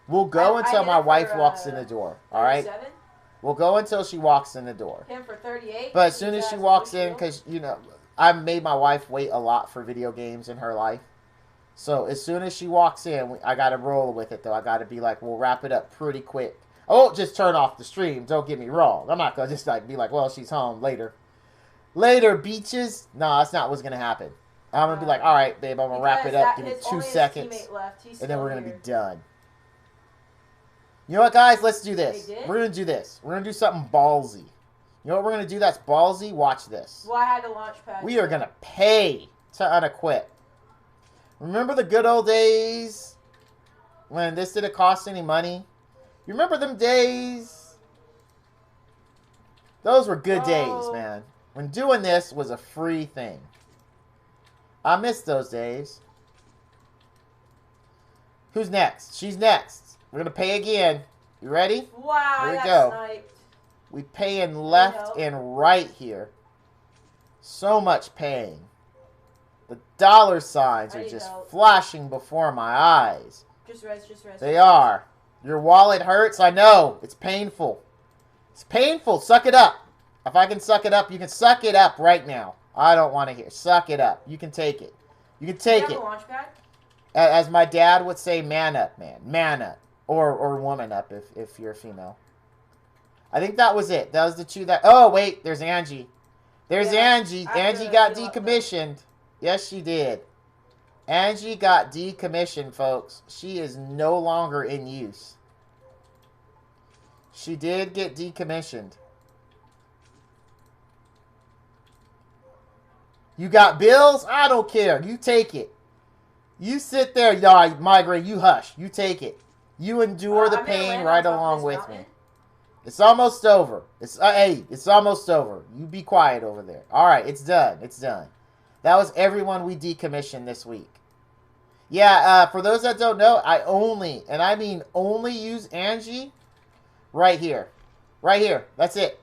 We'll go until my wife walks in the door. All right? We'll go until she walks in the door. Him for 38. But as soon as she walks in, because, you know, I've made my wife wait a lot for video games in her life. So as soon as she walks in, I got to roll with it, though. I got to be like, we'll wrap it up pretty quick. I won't just turn off the stream. Don't get me wrong. I'm not going to just like be like, well, she's home later. Later, beaches. No, that's not what's going to happen. I'm going to be like, all right, babe, I'm going to wrap it up. Give me 2 seconds. And then we're going to be done. You know what, guys? Let's do this. We're going to do this. We're going to do something ballsy. You know what we're going to do that's ballsy? Watch this. Well, I had to launch pad. We are going to pay to unequip. Remember the good old days when this didn't cost any money? You remember them days? Those were good days, man. When doing this was a free thing. I miss those days. Who's next? She's next. We're going to pay again. You ready? Wow, here we that's go. sniped. We paying left and right here. So much paying. The dollar signs are just flashing before my eyes. Just rest. They are. Your wallet hurts? I know. It's painful. It's painful. Suck it up. If I can suck it up, you can suck it up right now. I don't want to hear. Suck it up. You can take it. You can take it. As my dad would say, man up, man. Man up. Or woman up if you're a female. I think that was it. That was the two that... Oh, wait. There's Angie. There's Angie. Angie got decommissioned. Yes, she did. Angie got decommissioned, folks. She is no longer in use. She did get decommissioned. You got bills? I don't care. You take it. You sit there, y'all. Migraine. You hush. You take it. You endure the pain right along with me. It's almost over. It's almost over. You be quiet over there. All right, it's done. It's done. That was everyone we decommissioned this week. Yeah, for those that don't know, I only, and I mean only use Angie right here. Right here. That's it.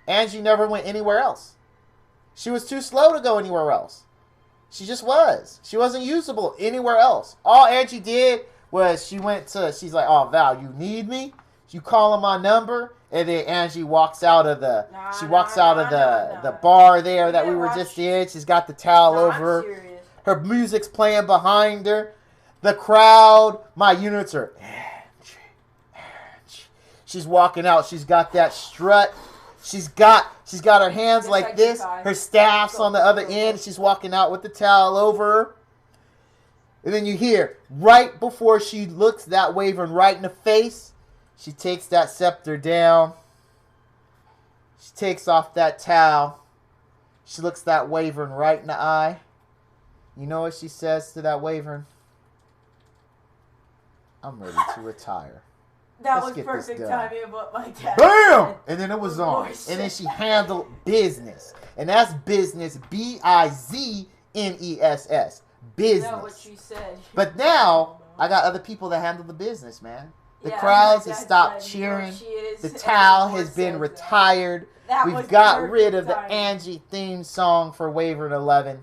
Angie never went anywhere else. She was too slow to go anywhere else. She just was. She wasn't usable anywhere else. All Angie did was she's like, oh, Val, you need me? You call on my number, And then Angie walks out of the Nah. the bar there that Yeah, we were watch- just in. She's got the towel Nah, over I'm her. serious. Her music's playing behind her. The crowd, my units are. She's walking out. She's got that strut. She's got her hands Just like like this. you, Kai. Her staff's Go, on the go, other go, end. go. She's walking out with the towel over her. And then you hear, right before she looks that Wyvern right in the face, she takes that scepter down. She takes off that towel. She looks that Wyvern right in the eye. You know what she says to that Wyvern? I'm ready to retire. That Let's was get this perfect done. timing of what my dad BAM! said. And then it was Of on. course. And then she handled business. And that's business, Biznes. Is that what Business. she said? But now, I got other people that handle the business, man. The Yeah, crowds my have dad stopped said, you know, cheering. she is, The and towel everyone has been says retired. that We've was got perfect rid of the timing. Angie theme song for Wyvern 11.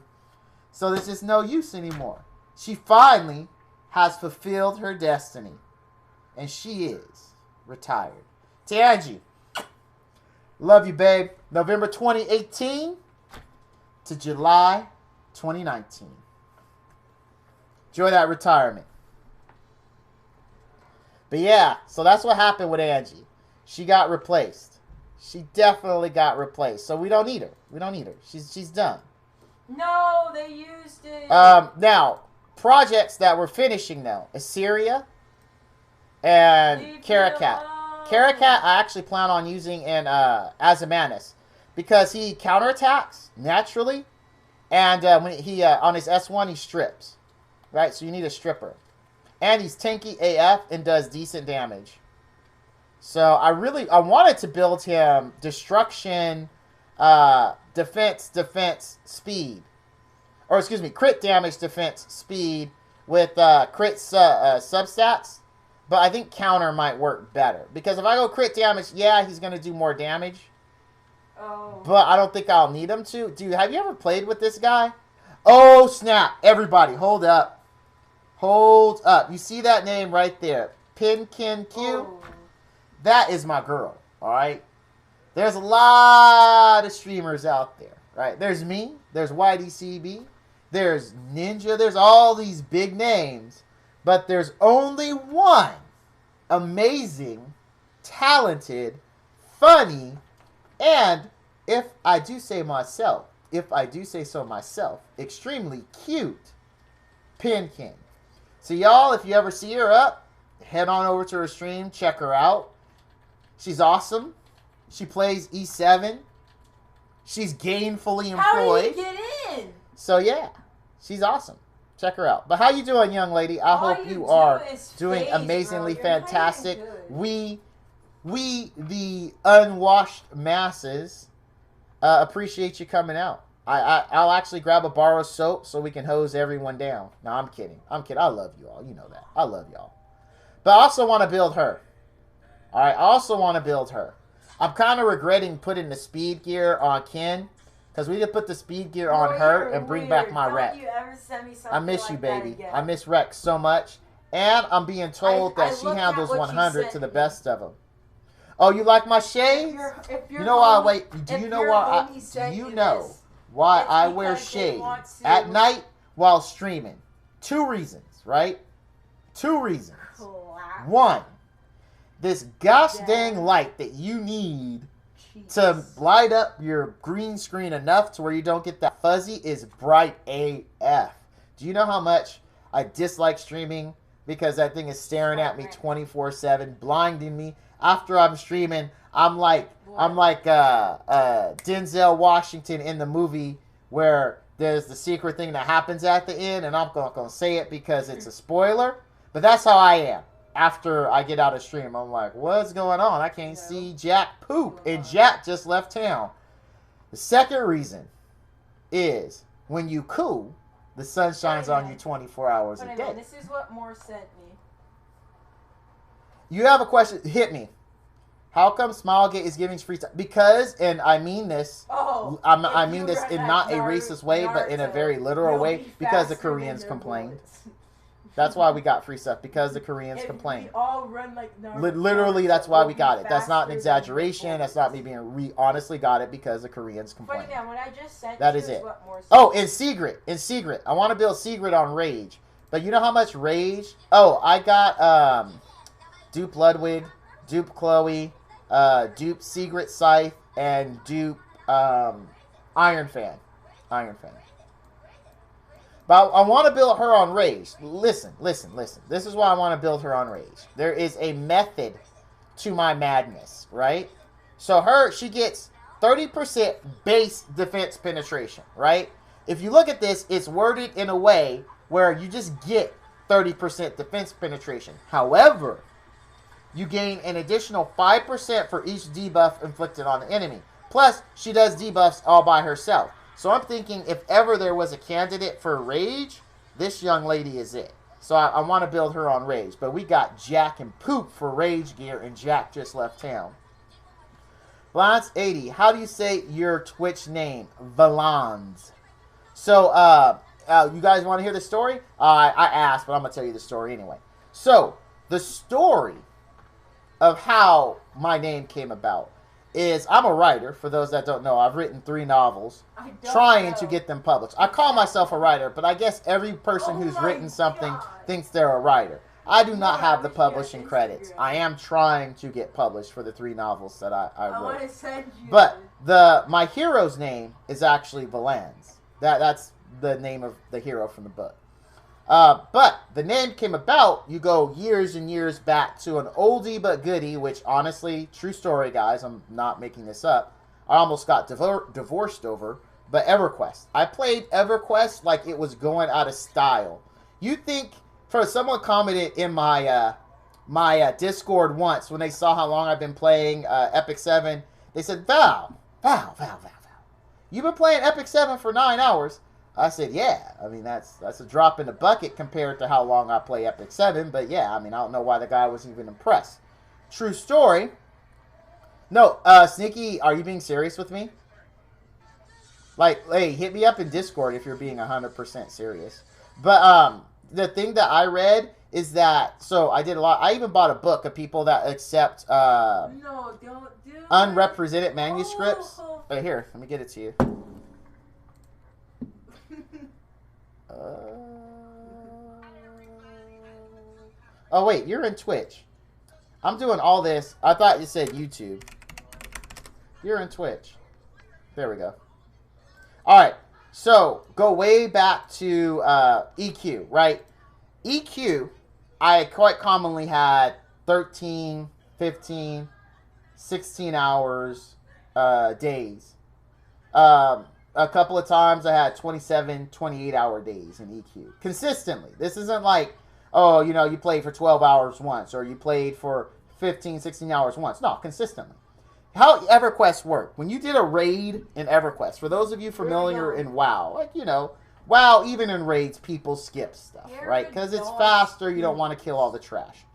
So there's just no use anymore. She finally has fulfilled her destiny. And she is retired. To Angie, love you, babe. November 2018 to July 2019. Enjoy that retirement. But yeah, so that's what happened with Angie. She got replaced. She definitely got replaced. So we don't need her. We don't need her. She's done. No, they used it. Now, projects that we're finishing now. Iseria and Leave me Caracat. alone. Caracat I actually plan on using in Azimanus because he counterattacks naturally, and when he on his S1 he strips, right? So you need a stripper, and he's tanky AF and does decent damage. So I wanted to build him destruction, defense, speed, or excuse me, crit damage, defense, speed with crit substats. But I think counter might work better. Because if I go crit damage, yeah, he's going to do more damage. Oh. But I don't think I'll need him to. Dude, have you ever played with this guy? Oh, snap. Everybody, hold up. Hold up. You see that name right there? Pinkin Q? Oh. That is my girl, all right? There's a lot of streamers out there, right? There's me. There's YDCB. There's Ninja. There's all these big names. But there's only one amazing, talented, funny, and if I do say so myself, extremely cute Pinkin. So y'all, if you ever see her up, head on over to her stream, check her out. She's awesome. She plays E7. She's gainfully employed. How do you get in? So yeah, she's awesome. Check her out. But how you doing, young lady? I All hope you you do are is doing face, amazingly bro. You're not fantastic. even good. We the unwashed masses appreciate you coming out. I'll actually grab a bar of soap so we can hose everyone down. No, I'm kidding. I love you all. You know that. I love y'all. But I also want to build her. All right. I also want to build her. I'm kind of regretting putting the speed gear on Ken. Because we could put the speed gear on her and bring back my wreck. Don't you ever send me something I miss you, like that baby. again. I miss Rex so much. And I'm being told I that she looked at handles what you 100 sent to the me. best of them. Oh, you like my If shades? your You know why? homie- Wait, do if you know your why? homie sent Do you you know this, why it's I wear because they shades want to- at night while streaming? 2 reasons, right? 2 reasons. Clap. 1, this gosh Yeah. dang light that you need to Jesus. light up your green screen enough to where you don't get that fuzzy is bright AF. Do you know how much I dislike streaming because that thing is staring at me 24/7, blinding me? After I'm streaming, I'm like Denzel Washington in the movie where there's the secret thing that happens at the end, and I'm not gonna say it because it's a spoiler. But that's how I am. After I get out of stream, I'm like, what's going on? I can't see Jack poop. And Jack just left town. The second reason is when you cool, the sun shines on you 24 hours But a anyway, day. this is what Moore sent me. You have a question? Hit me. How come Smilegate is giving free time? Because, and I mean this, Oh, I if mean you this run in that not a racist way, but in a Naruto, very literal you'll way, be because the faster than Koreans their complained. bullets. That's why we got free stuff, because the Koreans And complain. we all run like Naruto. Literally, that's why we got it. That's not an Faster than exaggeration. the That's not me being. We honestly got it because the Koreans complain. Funny now, when I just sent That you is it. what more Oh, in Secret. I want to build Secret on Rage. But you know how much Rage? Oh, I got Dupe Ludwig, Dupe Chloe, Dupe Secret Scythe, and Dupe Iron Fan. But I want to build her on Rage. Listen. This is why I want to build her on Rage. There is a method to my madness, right? So she gets 30% base defense penetration, right? If you look at this, it's worded in a way where you just get 30% defense penetration. However, you gain an additional 5% for each debuff inflicted on the enemy. Plus, she does debuffs all by herself. So I'm thinking if ever there was a candidate for Rage, this young lady is it. So I want to build her on Rage. But we got Jack and Poop for Rage gear, and Jack just left town. Valance80, how do you say your Twitch name? Valance. So, you guys want to hear the story? I asked, but I'm going to tell you the story anyway. So, the story of how my name came about is I'm a writer. For those that don't know, I've written 3 novels trying to get them published. I call myself a writer, but I guess every person who's written something thinks they're a writer. I do not have the publishing credits. I am trying to get published for the 3 novels that I wrote. want to send you. But my hero's name is actually Valance. That's the name of the hero from the book. But the name came about, you go years and years back to an oldie but goodie, which honestly, true story, guys, I'm not making this up. I almost got divorced over, but EverQuest. I played EverQuest like it was going out of style. You think, someone commented in my Discord once when they saw how long I've been playing Epic 7, they said, Val, you've been playing Epic 7 for 9 hours. I said, yeah. I mean, that's a drop in the bucket compared to how long I play Epic 7. But yeah, I mean, I don't know why the guy was even impressed. True story. No, Sneaky, are you being serious with me? Like, hey, hit me up in Discord if you're being 100% serious. But the thing that I read is that, so I did a lot. I even bought a book of people that accept No, don't do unrepresented manuscripts. But here, let me get it to you. Oh wait, you're in Twitch. I'm doing all this. I thought you said YouTube. You're in Twitch. There we go. Alright, so go way back to EQ, right? EQ, I quite commonly had 13, 15, 16 hours days. A couple of times I had 27, 28-hour days in EQ. Consistently. This isn't like, oh, you know, you played for 12 hours once, or you played for 15, 16 hours once. No, consistently. How EverQuest worked. When you did a raid in EverQuest, for those of you familiar in WoW, like, you know, WoW, even in raids, people skip stuff, right? Because it's faster, you don't want to kill all the trash.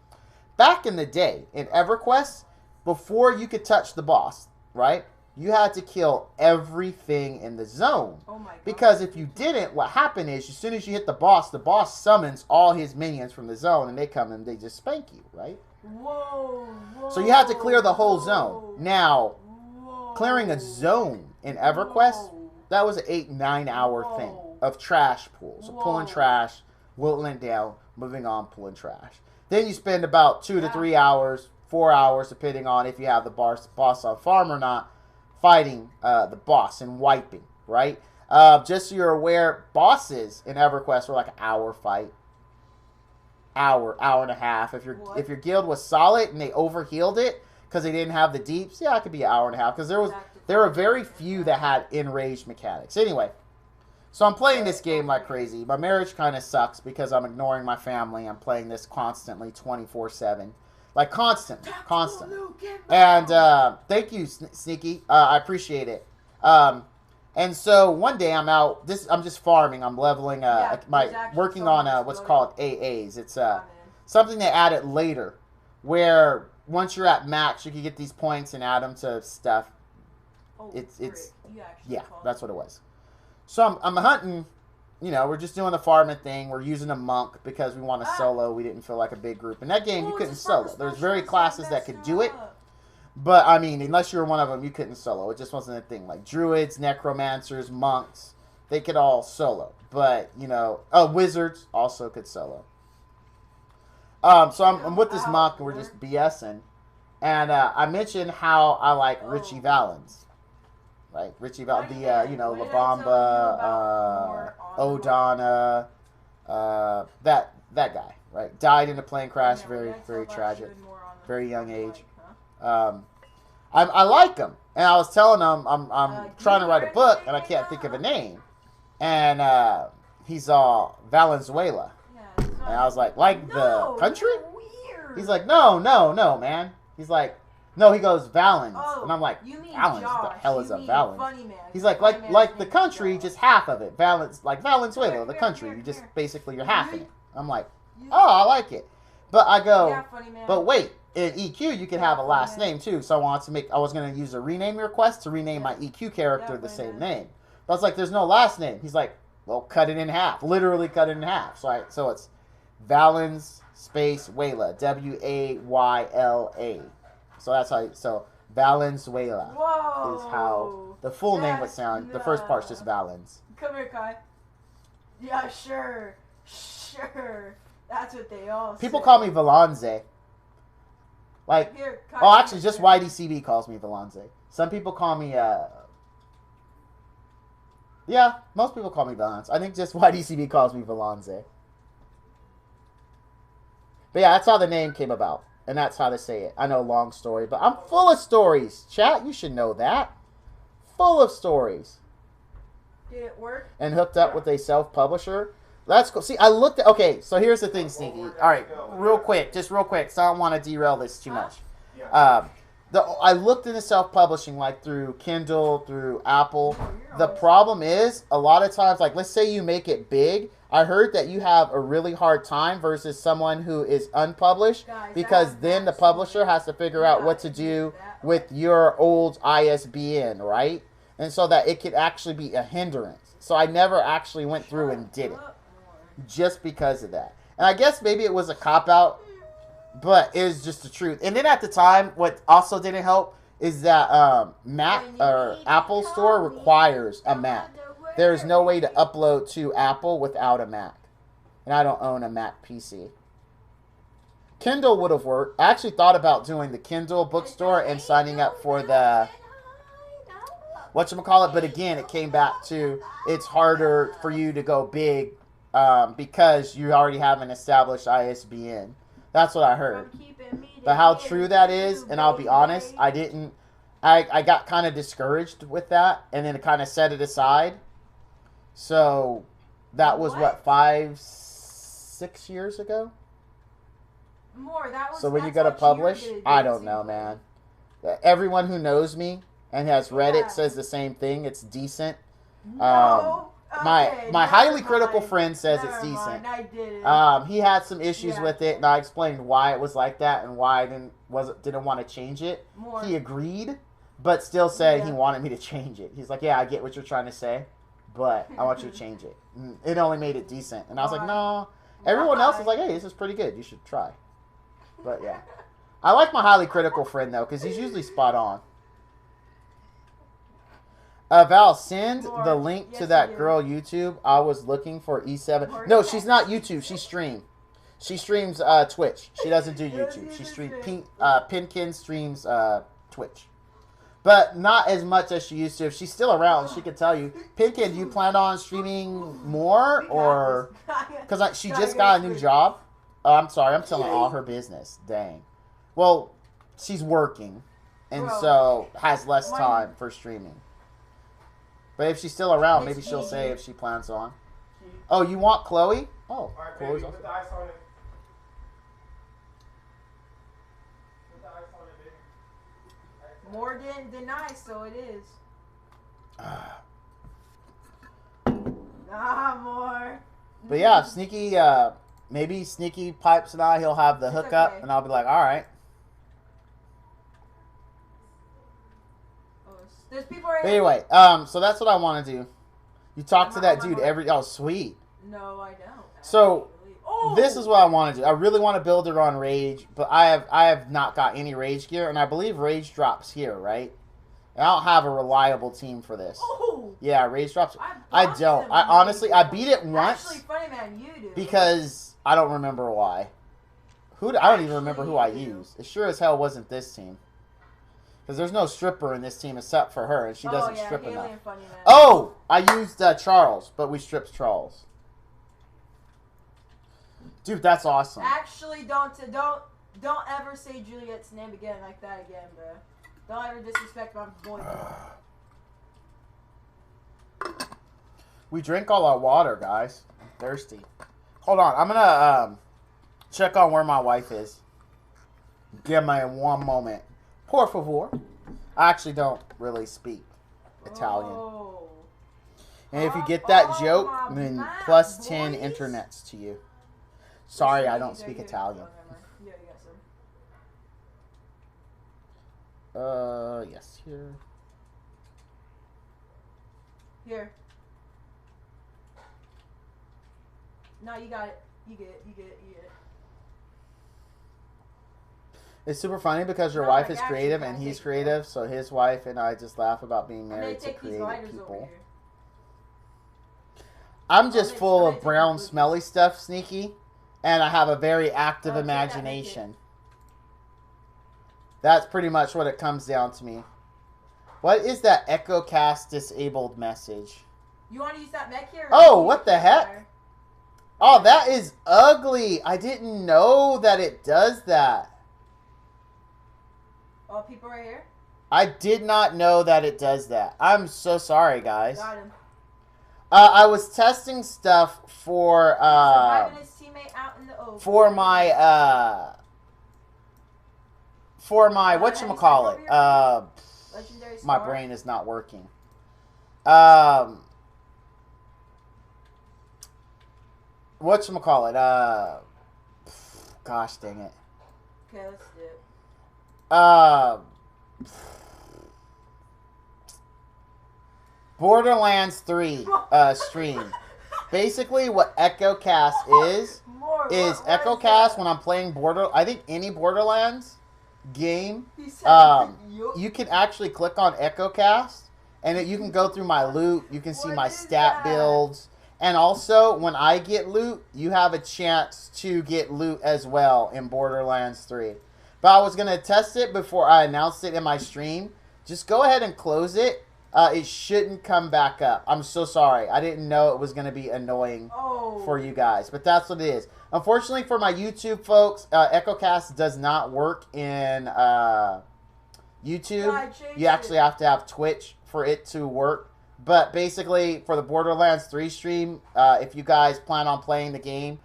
Back in the day, in EverQuest, before you could touch the boss, right? You had to kill everything in the zone. Oh my God. Because if you didn't, what happened is, as soon as you hit the boss summons all his minions from the zone, and they come and they just spank you, right? Whoa. So you had to clear the whole zone. Now, clearing a zone in EverQuest, that was an 8-9 hour thing of trash pools. So pulling trash, whittling down, moving on, pulling trash. Then you spend about 2 to 3 hours, 4 hours, depending on if you have the boss on farm or not, fighting the boss and wiping, right? Just so you're aware, bosses in EverQuest were like an hour fight. Hour and a half. If your guild was solid and they overhealed it because they didn't have the deeps, yeah, it could be an hour and a half. Because there were very few that had enraged mechanics. Anyway, so I'm playing this game like crazy. My marriage kind of sucks because I'm ignoring my family. I'm playing this constantly, 24/7. Like, constantly. And thank you, Sneaky. I appreciate it. And so one day I'm out. I'm just farming. I'm leveling. Working on what's called AAs. It's something they added later, where once you're at max, you can get these points and add them to stuff. It's yeah, that's what it was. So I'm hunting we're just doing the farming thing. We're using a monk because we want to solo. We didn't feel like a big group. In that game, you couldn't solo. There's very classes that could do it. But, I mean, unless you were one of them, you couldn't solo. It just wasn't a thing. Like, druids, necromancers, monks, they could all solo. But, wizards also could solo. So I'm with this monk, and we're just BSing. And I mentioned how I like Richie Valens. Right? Richie Valens, La Bamba, O'Donna, that guy, right? Died in a plane crash, very, very tragic, very young age. I like him, and I was telling him I'm trying to write a book, and I can't think of a name, and he's Valenzuela, and I was like the country? He's like, no, man. He's like, no, he goes Valens, and I'm like, Valens? What the hell is a Valens? He's like the country, just half of it. Valens, like Valenzuela, the country. You just basically you're half in it. I'm like, oh, I like it, but I go, but wait. In EQ, you can have a last name too. So I was going to use a rename request to rename my EQ character the same name. But I was like, there's no last name. He's like, well, cut it in half. Literally cut it in half. So it's Valens space Wayla. W-A-Y-L-A. So that's so Valenzuela is how the full name would sound. The first part's just Valens. Come here, Kai. Yeah, sure. That's what they all People say. call me Valanze. Like, Here, Kai, actually, just YDCB calls me Valanze. Some people call me, yeah, most people call me Valance. I think just YDCB calls me Valanze. But yeah, that's how the name came about. And that's how to say it. I know, long story, but I'm full of stories. Chat, you should know that. Full of stories. Did it work? And hooked up with a self-publisher. That's cool. See, I looked at... Okay, so here's the thing, Sneaky. All right, real quick, so I don't want to derail this too much. I looked into self-publishing, like, through Kindle, through Apple. The problem is, a lot of times, like, let's say you make it big. I heard that you have a really hard time versus someone who is unpublished, because then the publisher has to figure out what to do with your old ISBN, right? And so that it could actually be a hindrance. So I never actually went through and did it. Just because of that. And I guess maybe it was a cop-out, but it was just the truth. And then at the time, what also didn't help is that Mac or Apple Store requires a Mac. There's no way to upload to Apple without a Mac. And I don't own a Mac PC. Kindle would have worked. I actually thought about doing the Kindle bookstore and signing up for the whatchamacallit, but again, it came back to it's harder for you to go big because you already have an established ISBN. That's what I heard. But how true that is, and I'll be honest, I got kind of discouraged with that, and then kind of set it aside. So that was what, 5-6 years ago? So when you go to publish, I don't know, man. Everyone who knows me and has read it says the same thing. It's decent. My highly critical friend says it's decent. He had some issues with it, and I explained why it was like that and why I didn't want to change it. He agreed, but still said he wanted me to change it. He's like, yeah, I get what you're trying to say, but I want you to change it. It only made it decent. And I was like, no. Everyone else is like, hey, this is pretty good. You should try. But yeah. I like my highly critical friend, though, because he's usually spot on. Val, send the link to that girl YouTube. I was looking for E7. No, she's not YouTube. She streams. She streams Twitch. She doesn't do YouTube. She streams. Pinkin streams Twitch. But not as much as she used to. If she's still around, she could tell you. Pinkin, do you plan on streaming more? Or... Because she just got a new job. Oh, I'm sorry. I'm telling all her business. Dang. Well, she's working. And so has less time for streaming. But if she's still around, maybe she'll say if she plans on. Oh, you want Chloe? Oh, Alright, Chloe's baby, awesome. put the ice on it. Put the ice on it, baby. More than ice, so it is. More. But yeah, Sneaky, maybe Sneaky Pipes and he'll have the hookup, okay. and I'll be like, all right. There's people right But anyway, so that's what I want to do. You talk to I'm that on my dude way. every... Oh, sweet. No, I don't. So, actually. Oh! this is what I want to do. I really want to build her on Rage, but I have not got any Rage gear, and I believe Rage drops here, right? And I don't have a reliable team for this. Oh! Yeah, Rage drops. I I bossed don't. him I in honestly, Rage. I beat it once Actually, funny man, you do. because I don't remember why. I don't even remember who I Actually, you do. used. It sure as hell wasn't this team. Because there's no stripper in this team except for her, and she doesn't strip Haley enough. and funny man. Oh! I used Charles, but we stripped Charles. Dude, that's awesome. Actually, don't ever say Juliet's name again like that again, bro. Don't ever disrespect my boy. We drink all our water, guys. I'm thirsty. Hold on. I'm going to check on where my wife is. Give me one moment. Por favor. I actually don't really speak Italian. Oh. And if you get that Oh, joke, my then man, plus 10 boys. internets to you. Sorry, I don't There speak you go. Italian. Oh, never mind. Yeah, you got some. Yes, here. Here. No, you got it. You get it. You get it. You get it. It's super funny because your No, wife like, is actually, creative I'll and he's take it. creative, so his wife and I just laugh about being I'm gonna married to take these creative lighters over people. here. I'm just I'm full gonna of take brown, these smelly stuff, Sneaky, and I have a very active Oh, take that, imagination. That's pretty much what it comes down to me. What is that EchoCast disabled message? You want to use that mech here? Oh, what the heck? Oh, that is ugly. I didn't know that it does that. Oh, people right here. I did not know that it does that. I'm so sorry, guys. Got him. I was testing stuff for Surviving his teammate out in the open. for my whatchamacallit. Legendary My star. brain is not working. Whatchamacallit? Gosh dang it. Okay, let's do it. Borderlands 3 stream. Basically, what EchoCast is More. EchoCast when I'm playing I think any Borderlands game, He said, yup. you can actually click on EchoCast, and you can go through my loot. You can see What my is stat that? builds. And also, when I get loot, you have a chance to get loot as well in Borderlands 3. But I was going to test it before I announced it in my stream. Just go ahead and close it. It shouldn't come back up. I'm so sorry. I didn't know it was going to be annoying for you guys. But that's what it is. Unfortunately for my YouTube folks, EchoCast does not work in YouTube. God, change You actually it. have to have Twitch for it to work. But basically, for the Borderlands 3 stream, if you guys plan on playing the game,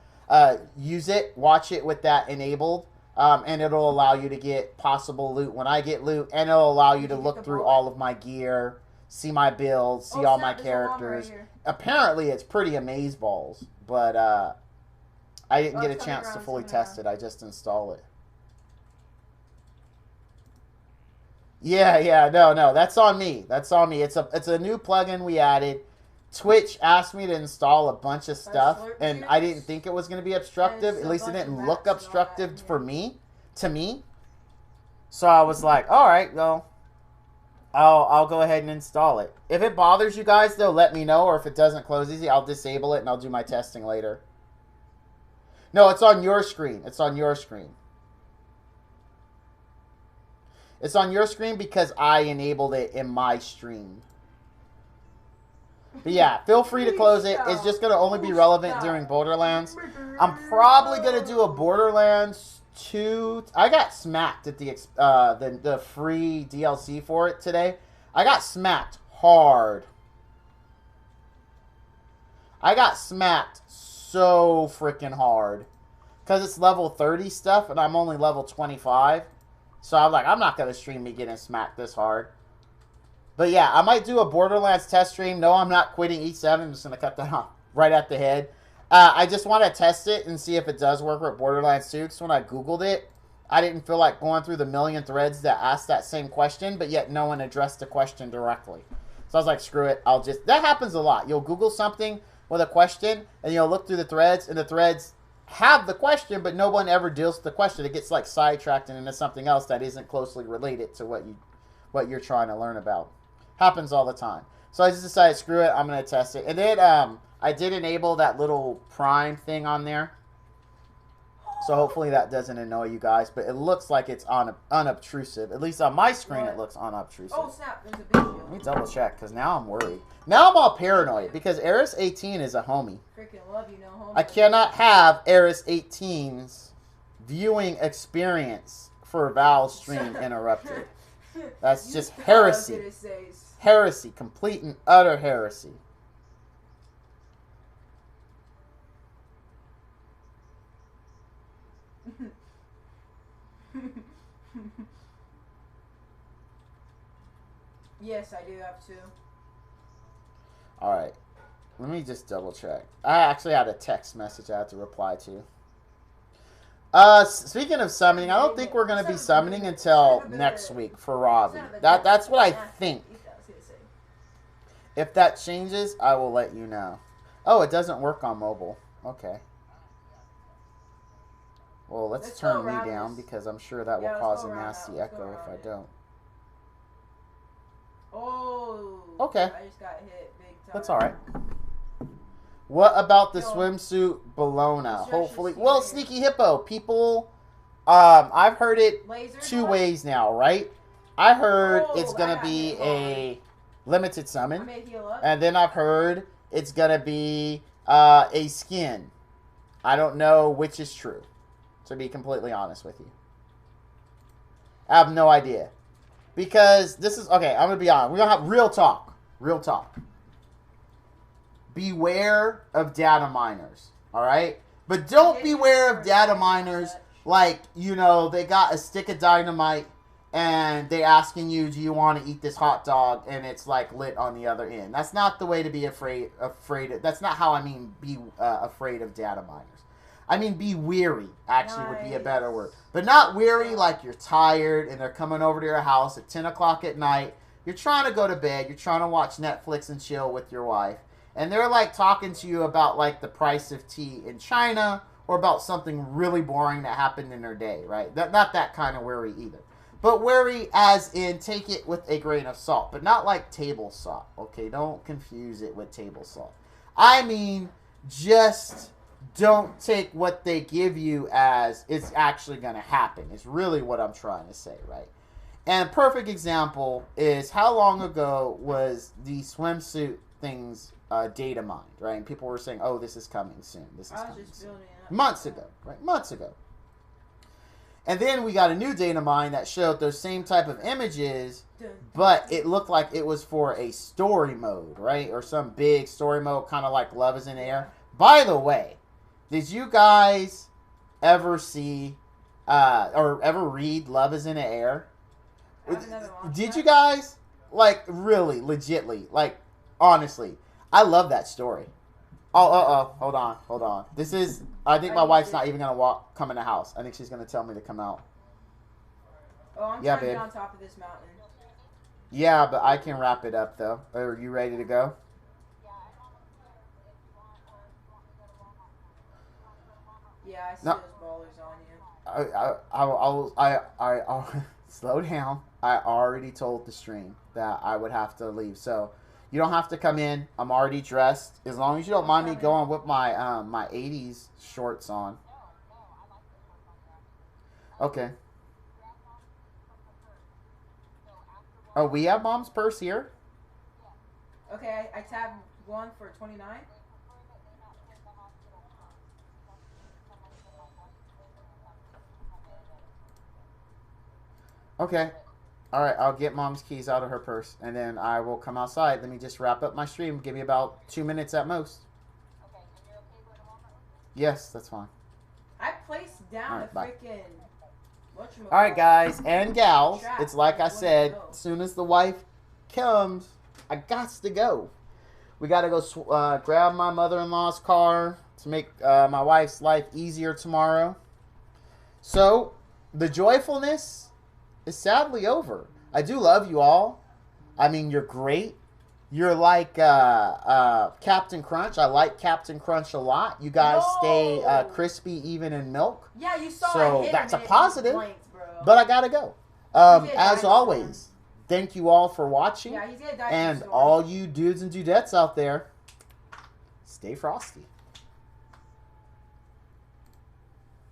use it, watch it with that enabled, and it'll allow you to get possible loot when I get loot, and it'll allow you Did to you get look the through bullet? all of my gear, see my builds, see all my snap, there's a llama right characters. here. Apparently, it's pretty amazeballs, but I didn't get a it's coming chance to around, fully it's coming test it. I just install it. Yeah, no, that's on me. That's on me. It's a new plugin we added. Twitch asked me to install a bunch of stuff, Slurp and I juice. didn't think it was going to be obstructive. There's At a least it bunch of didn't maps look and all that obstructive in for here. to me. So I was like, all right, well, I'll go ahead and install it. If it bothers you guys, though, let me know. Or if it doesn't close easy, I'll disable it and I'll do my testing later. No, it's on your screen. It's on your screen. It's on your screen because I enabled it in my stream. But yeah, feel free to close it. It's just going to only be relevant during Borderlands. I'm probably going to do a Borderlands 2. I got smacked at the free DLC for it today. I got smacked hard. I got smacked so freaking hard. Because it's level 30 stuff and I'm only level 25. So I'm like, I'm not going to stream me getting smacked this hard. But yeah, I might do a Borderlands test stream. No, I'm not quitting E7. I'm just going to cut that off right at the head. I just want to test it and see if it does work with Borderlands 2. Because when I Googled it, I didn't feel like going through the million threads that asked that same question. But yet no one addressed the question directly. So I was like, screw it. I'll just... That happens a lot. You'll Google something with a question, and you'll look through the threads, and the threads have the question, but no one ever deals with the question. It gets like sidetracked into something else that isn't closely related to what you're trying to learn about. Happens all the time. So I just decided, screw it, I'm going to test it. And then I did enable that little Prime thing on there. So hopefully that doesn't annoy you guys, but it looks like it's unobtrusive. At least on my screen, it looks unobtrusive. Oh snap! There's a big shield. Let me double check, because now I'm worried. Now I'm all paranoid, because Eris 18 is a homie. Freaking love you, no homie. I cannot have Eris 18's viewing experience for Val's stream interrupted. That's just heresy. Heresy. Complete and utter heresy. Yes, I do have two. Alright. Let me just double check. I actually had a text message I had to reply to. Speaking of summoning, I don't think we're going to be summoning until next week for Robbie. That's what I think. If that changes, I will let you know. Oh, it doesn't work on mobile. Okay. Well, let's turn me down because I'm sure that will cause a nasty echo if I don't. Oh. Okay. I just got hit big time. That's alright. What about the swimsuit Bologna? Hopefully. Well, Sneaky Hippo, people, I've heard it two ways now, right? I heard it's going to be a limited summon. And then I've heard it's going to be a skin. I don't know which is true, to be completely honest with you. I have no idea. Because this is, okay, I'm going to be honest. We're going to have real talk. Real talk. Beware of data miners, all right? But don't beware of data miners like, you know, they got a stick of dynamite and they asking you, do you want to eat this hot dog? And it's like lit on the other end. That's not the way to be afraid of, that's not how I mean be afraid of data miners. I mean be weary, actually, would be a better word. But not weary like you're tired and they're coming over to your house at 10 o'clock at night. You're trying to go to bed. You're trying to watch Netflix and chill with your wife. And they're like talking to you about like the price of tea in China or about something really boring that happened in their day, right? Not that kind of worry either. But worry as in take it with a grain of salt, but not like table salt, okay? Don't confuse it with table salt. I mean, just don't take what they give you as it's actually going to happen. It's really what I'm trying to say, right? And a perfect example is how long ago was the swimsuit things data mined, right? And people were saying, oh, this is coming soon. This is coming soon. Months ago, right? Months ago. And then we got a new data mine that showed those same type of images, but it looked like it was for a story mode, right? Or some big story mode, kind of like Love is in the Air. By the way, did you guys ever see or ever read Love is in the Air? Did you guys? Like, really, legitly, like, honestly, I love that story. Oh, hold on. This is, I think my wife's not even going to come in the house. I think she's going to tell me to come out. Oh, I'm trying to get on top of this mountain. Yeah, but I can wrap it up, though. Are you ready to go? Yeah, I see those ballers on you. I'll slow down. I already told the stream that I would have to leave, so you don't have to come in. I'm already dressed. As long as you don't mind me going with my my 80s shorts on. Okay. Oh, we have Mom's purse here? Okay, I tabbed one for 29. Okay. Alright, I'll get Mom's keys out of her purse, and then I will come outside. Let me just wrap up my stream. Give me about 2 minutes at most. Okay, and you're okay going to Walmart? Yes, that's fine. I placed down a freaking... Alright, guys and gals. It's like I said, as soon as the wife comes, I got to go. We got to go grab my mother-in-law's car to make my wife's life easier tomorrow. So, the joyfulness is sadly over. I do love you all. I mean, you're great. You're like Captain Crunch. I like Captain Crunch a lot. You guys stay No. crispy even in milk. Yeah, you saw So I hit that's him a and positive. he blanked, bro. But I gotta go. He's gonna As die always, thank you all for watching. Yeah, he's gonna die. And all you dudes and dudettes out there, stay frosty.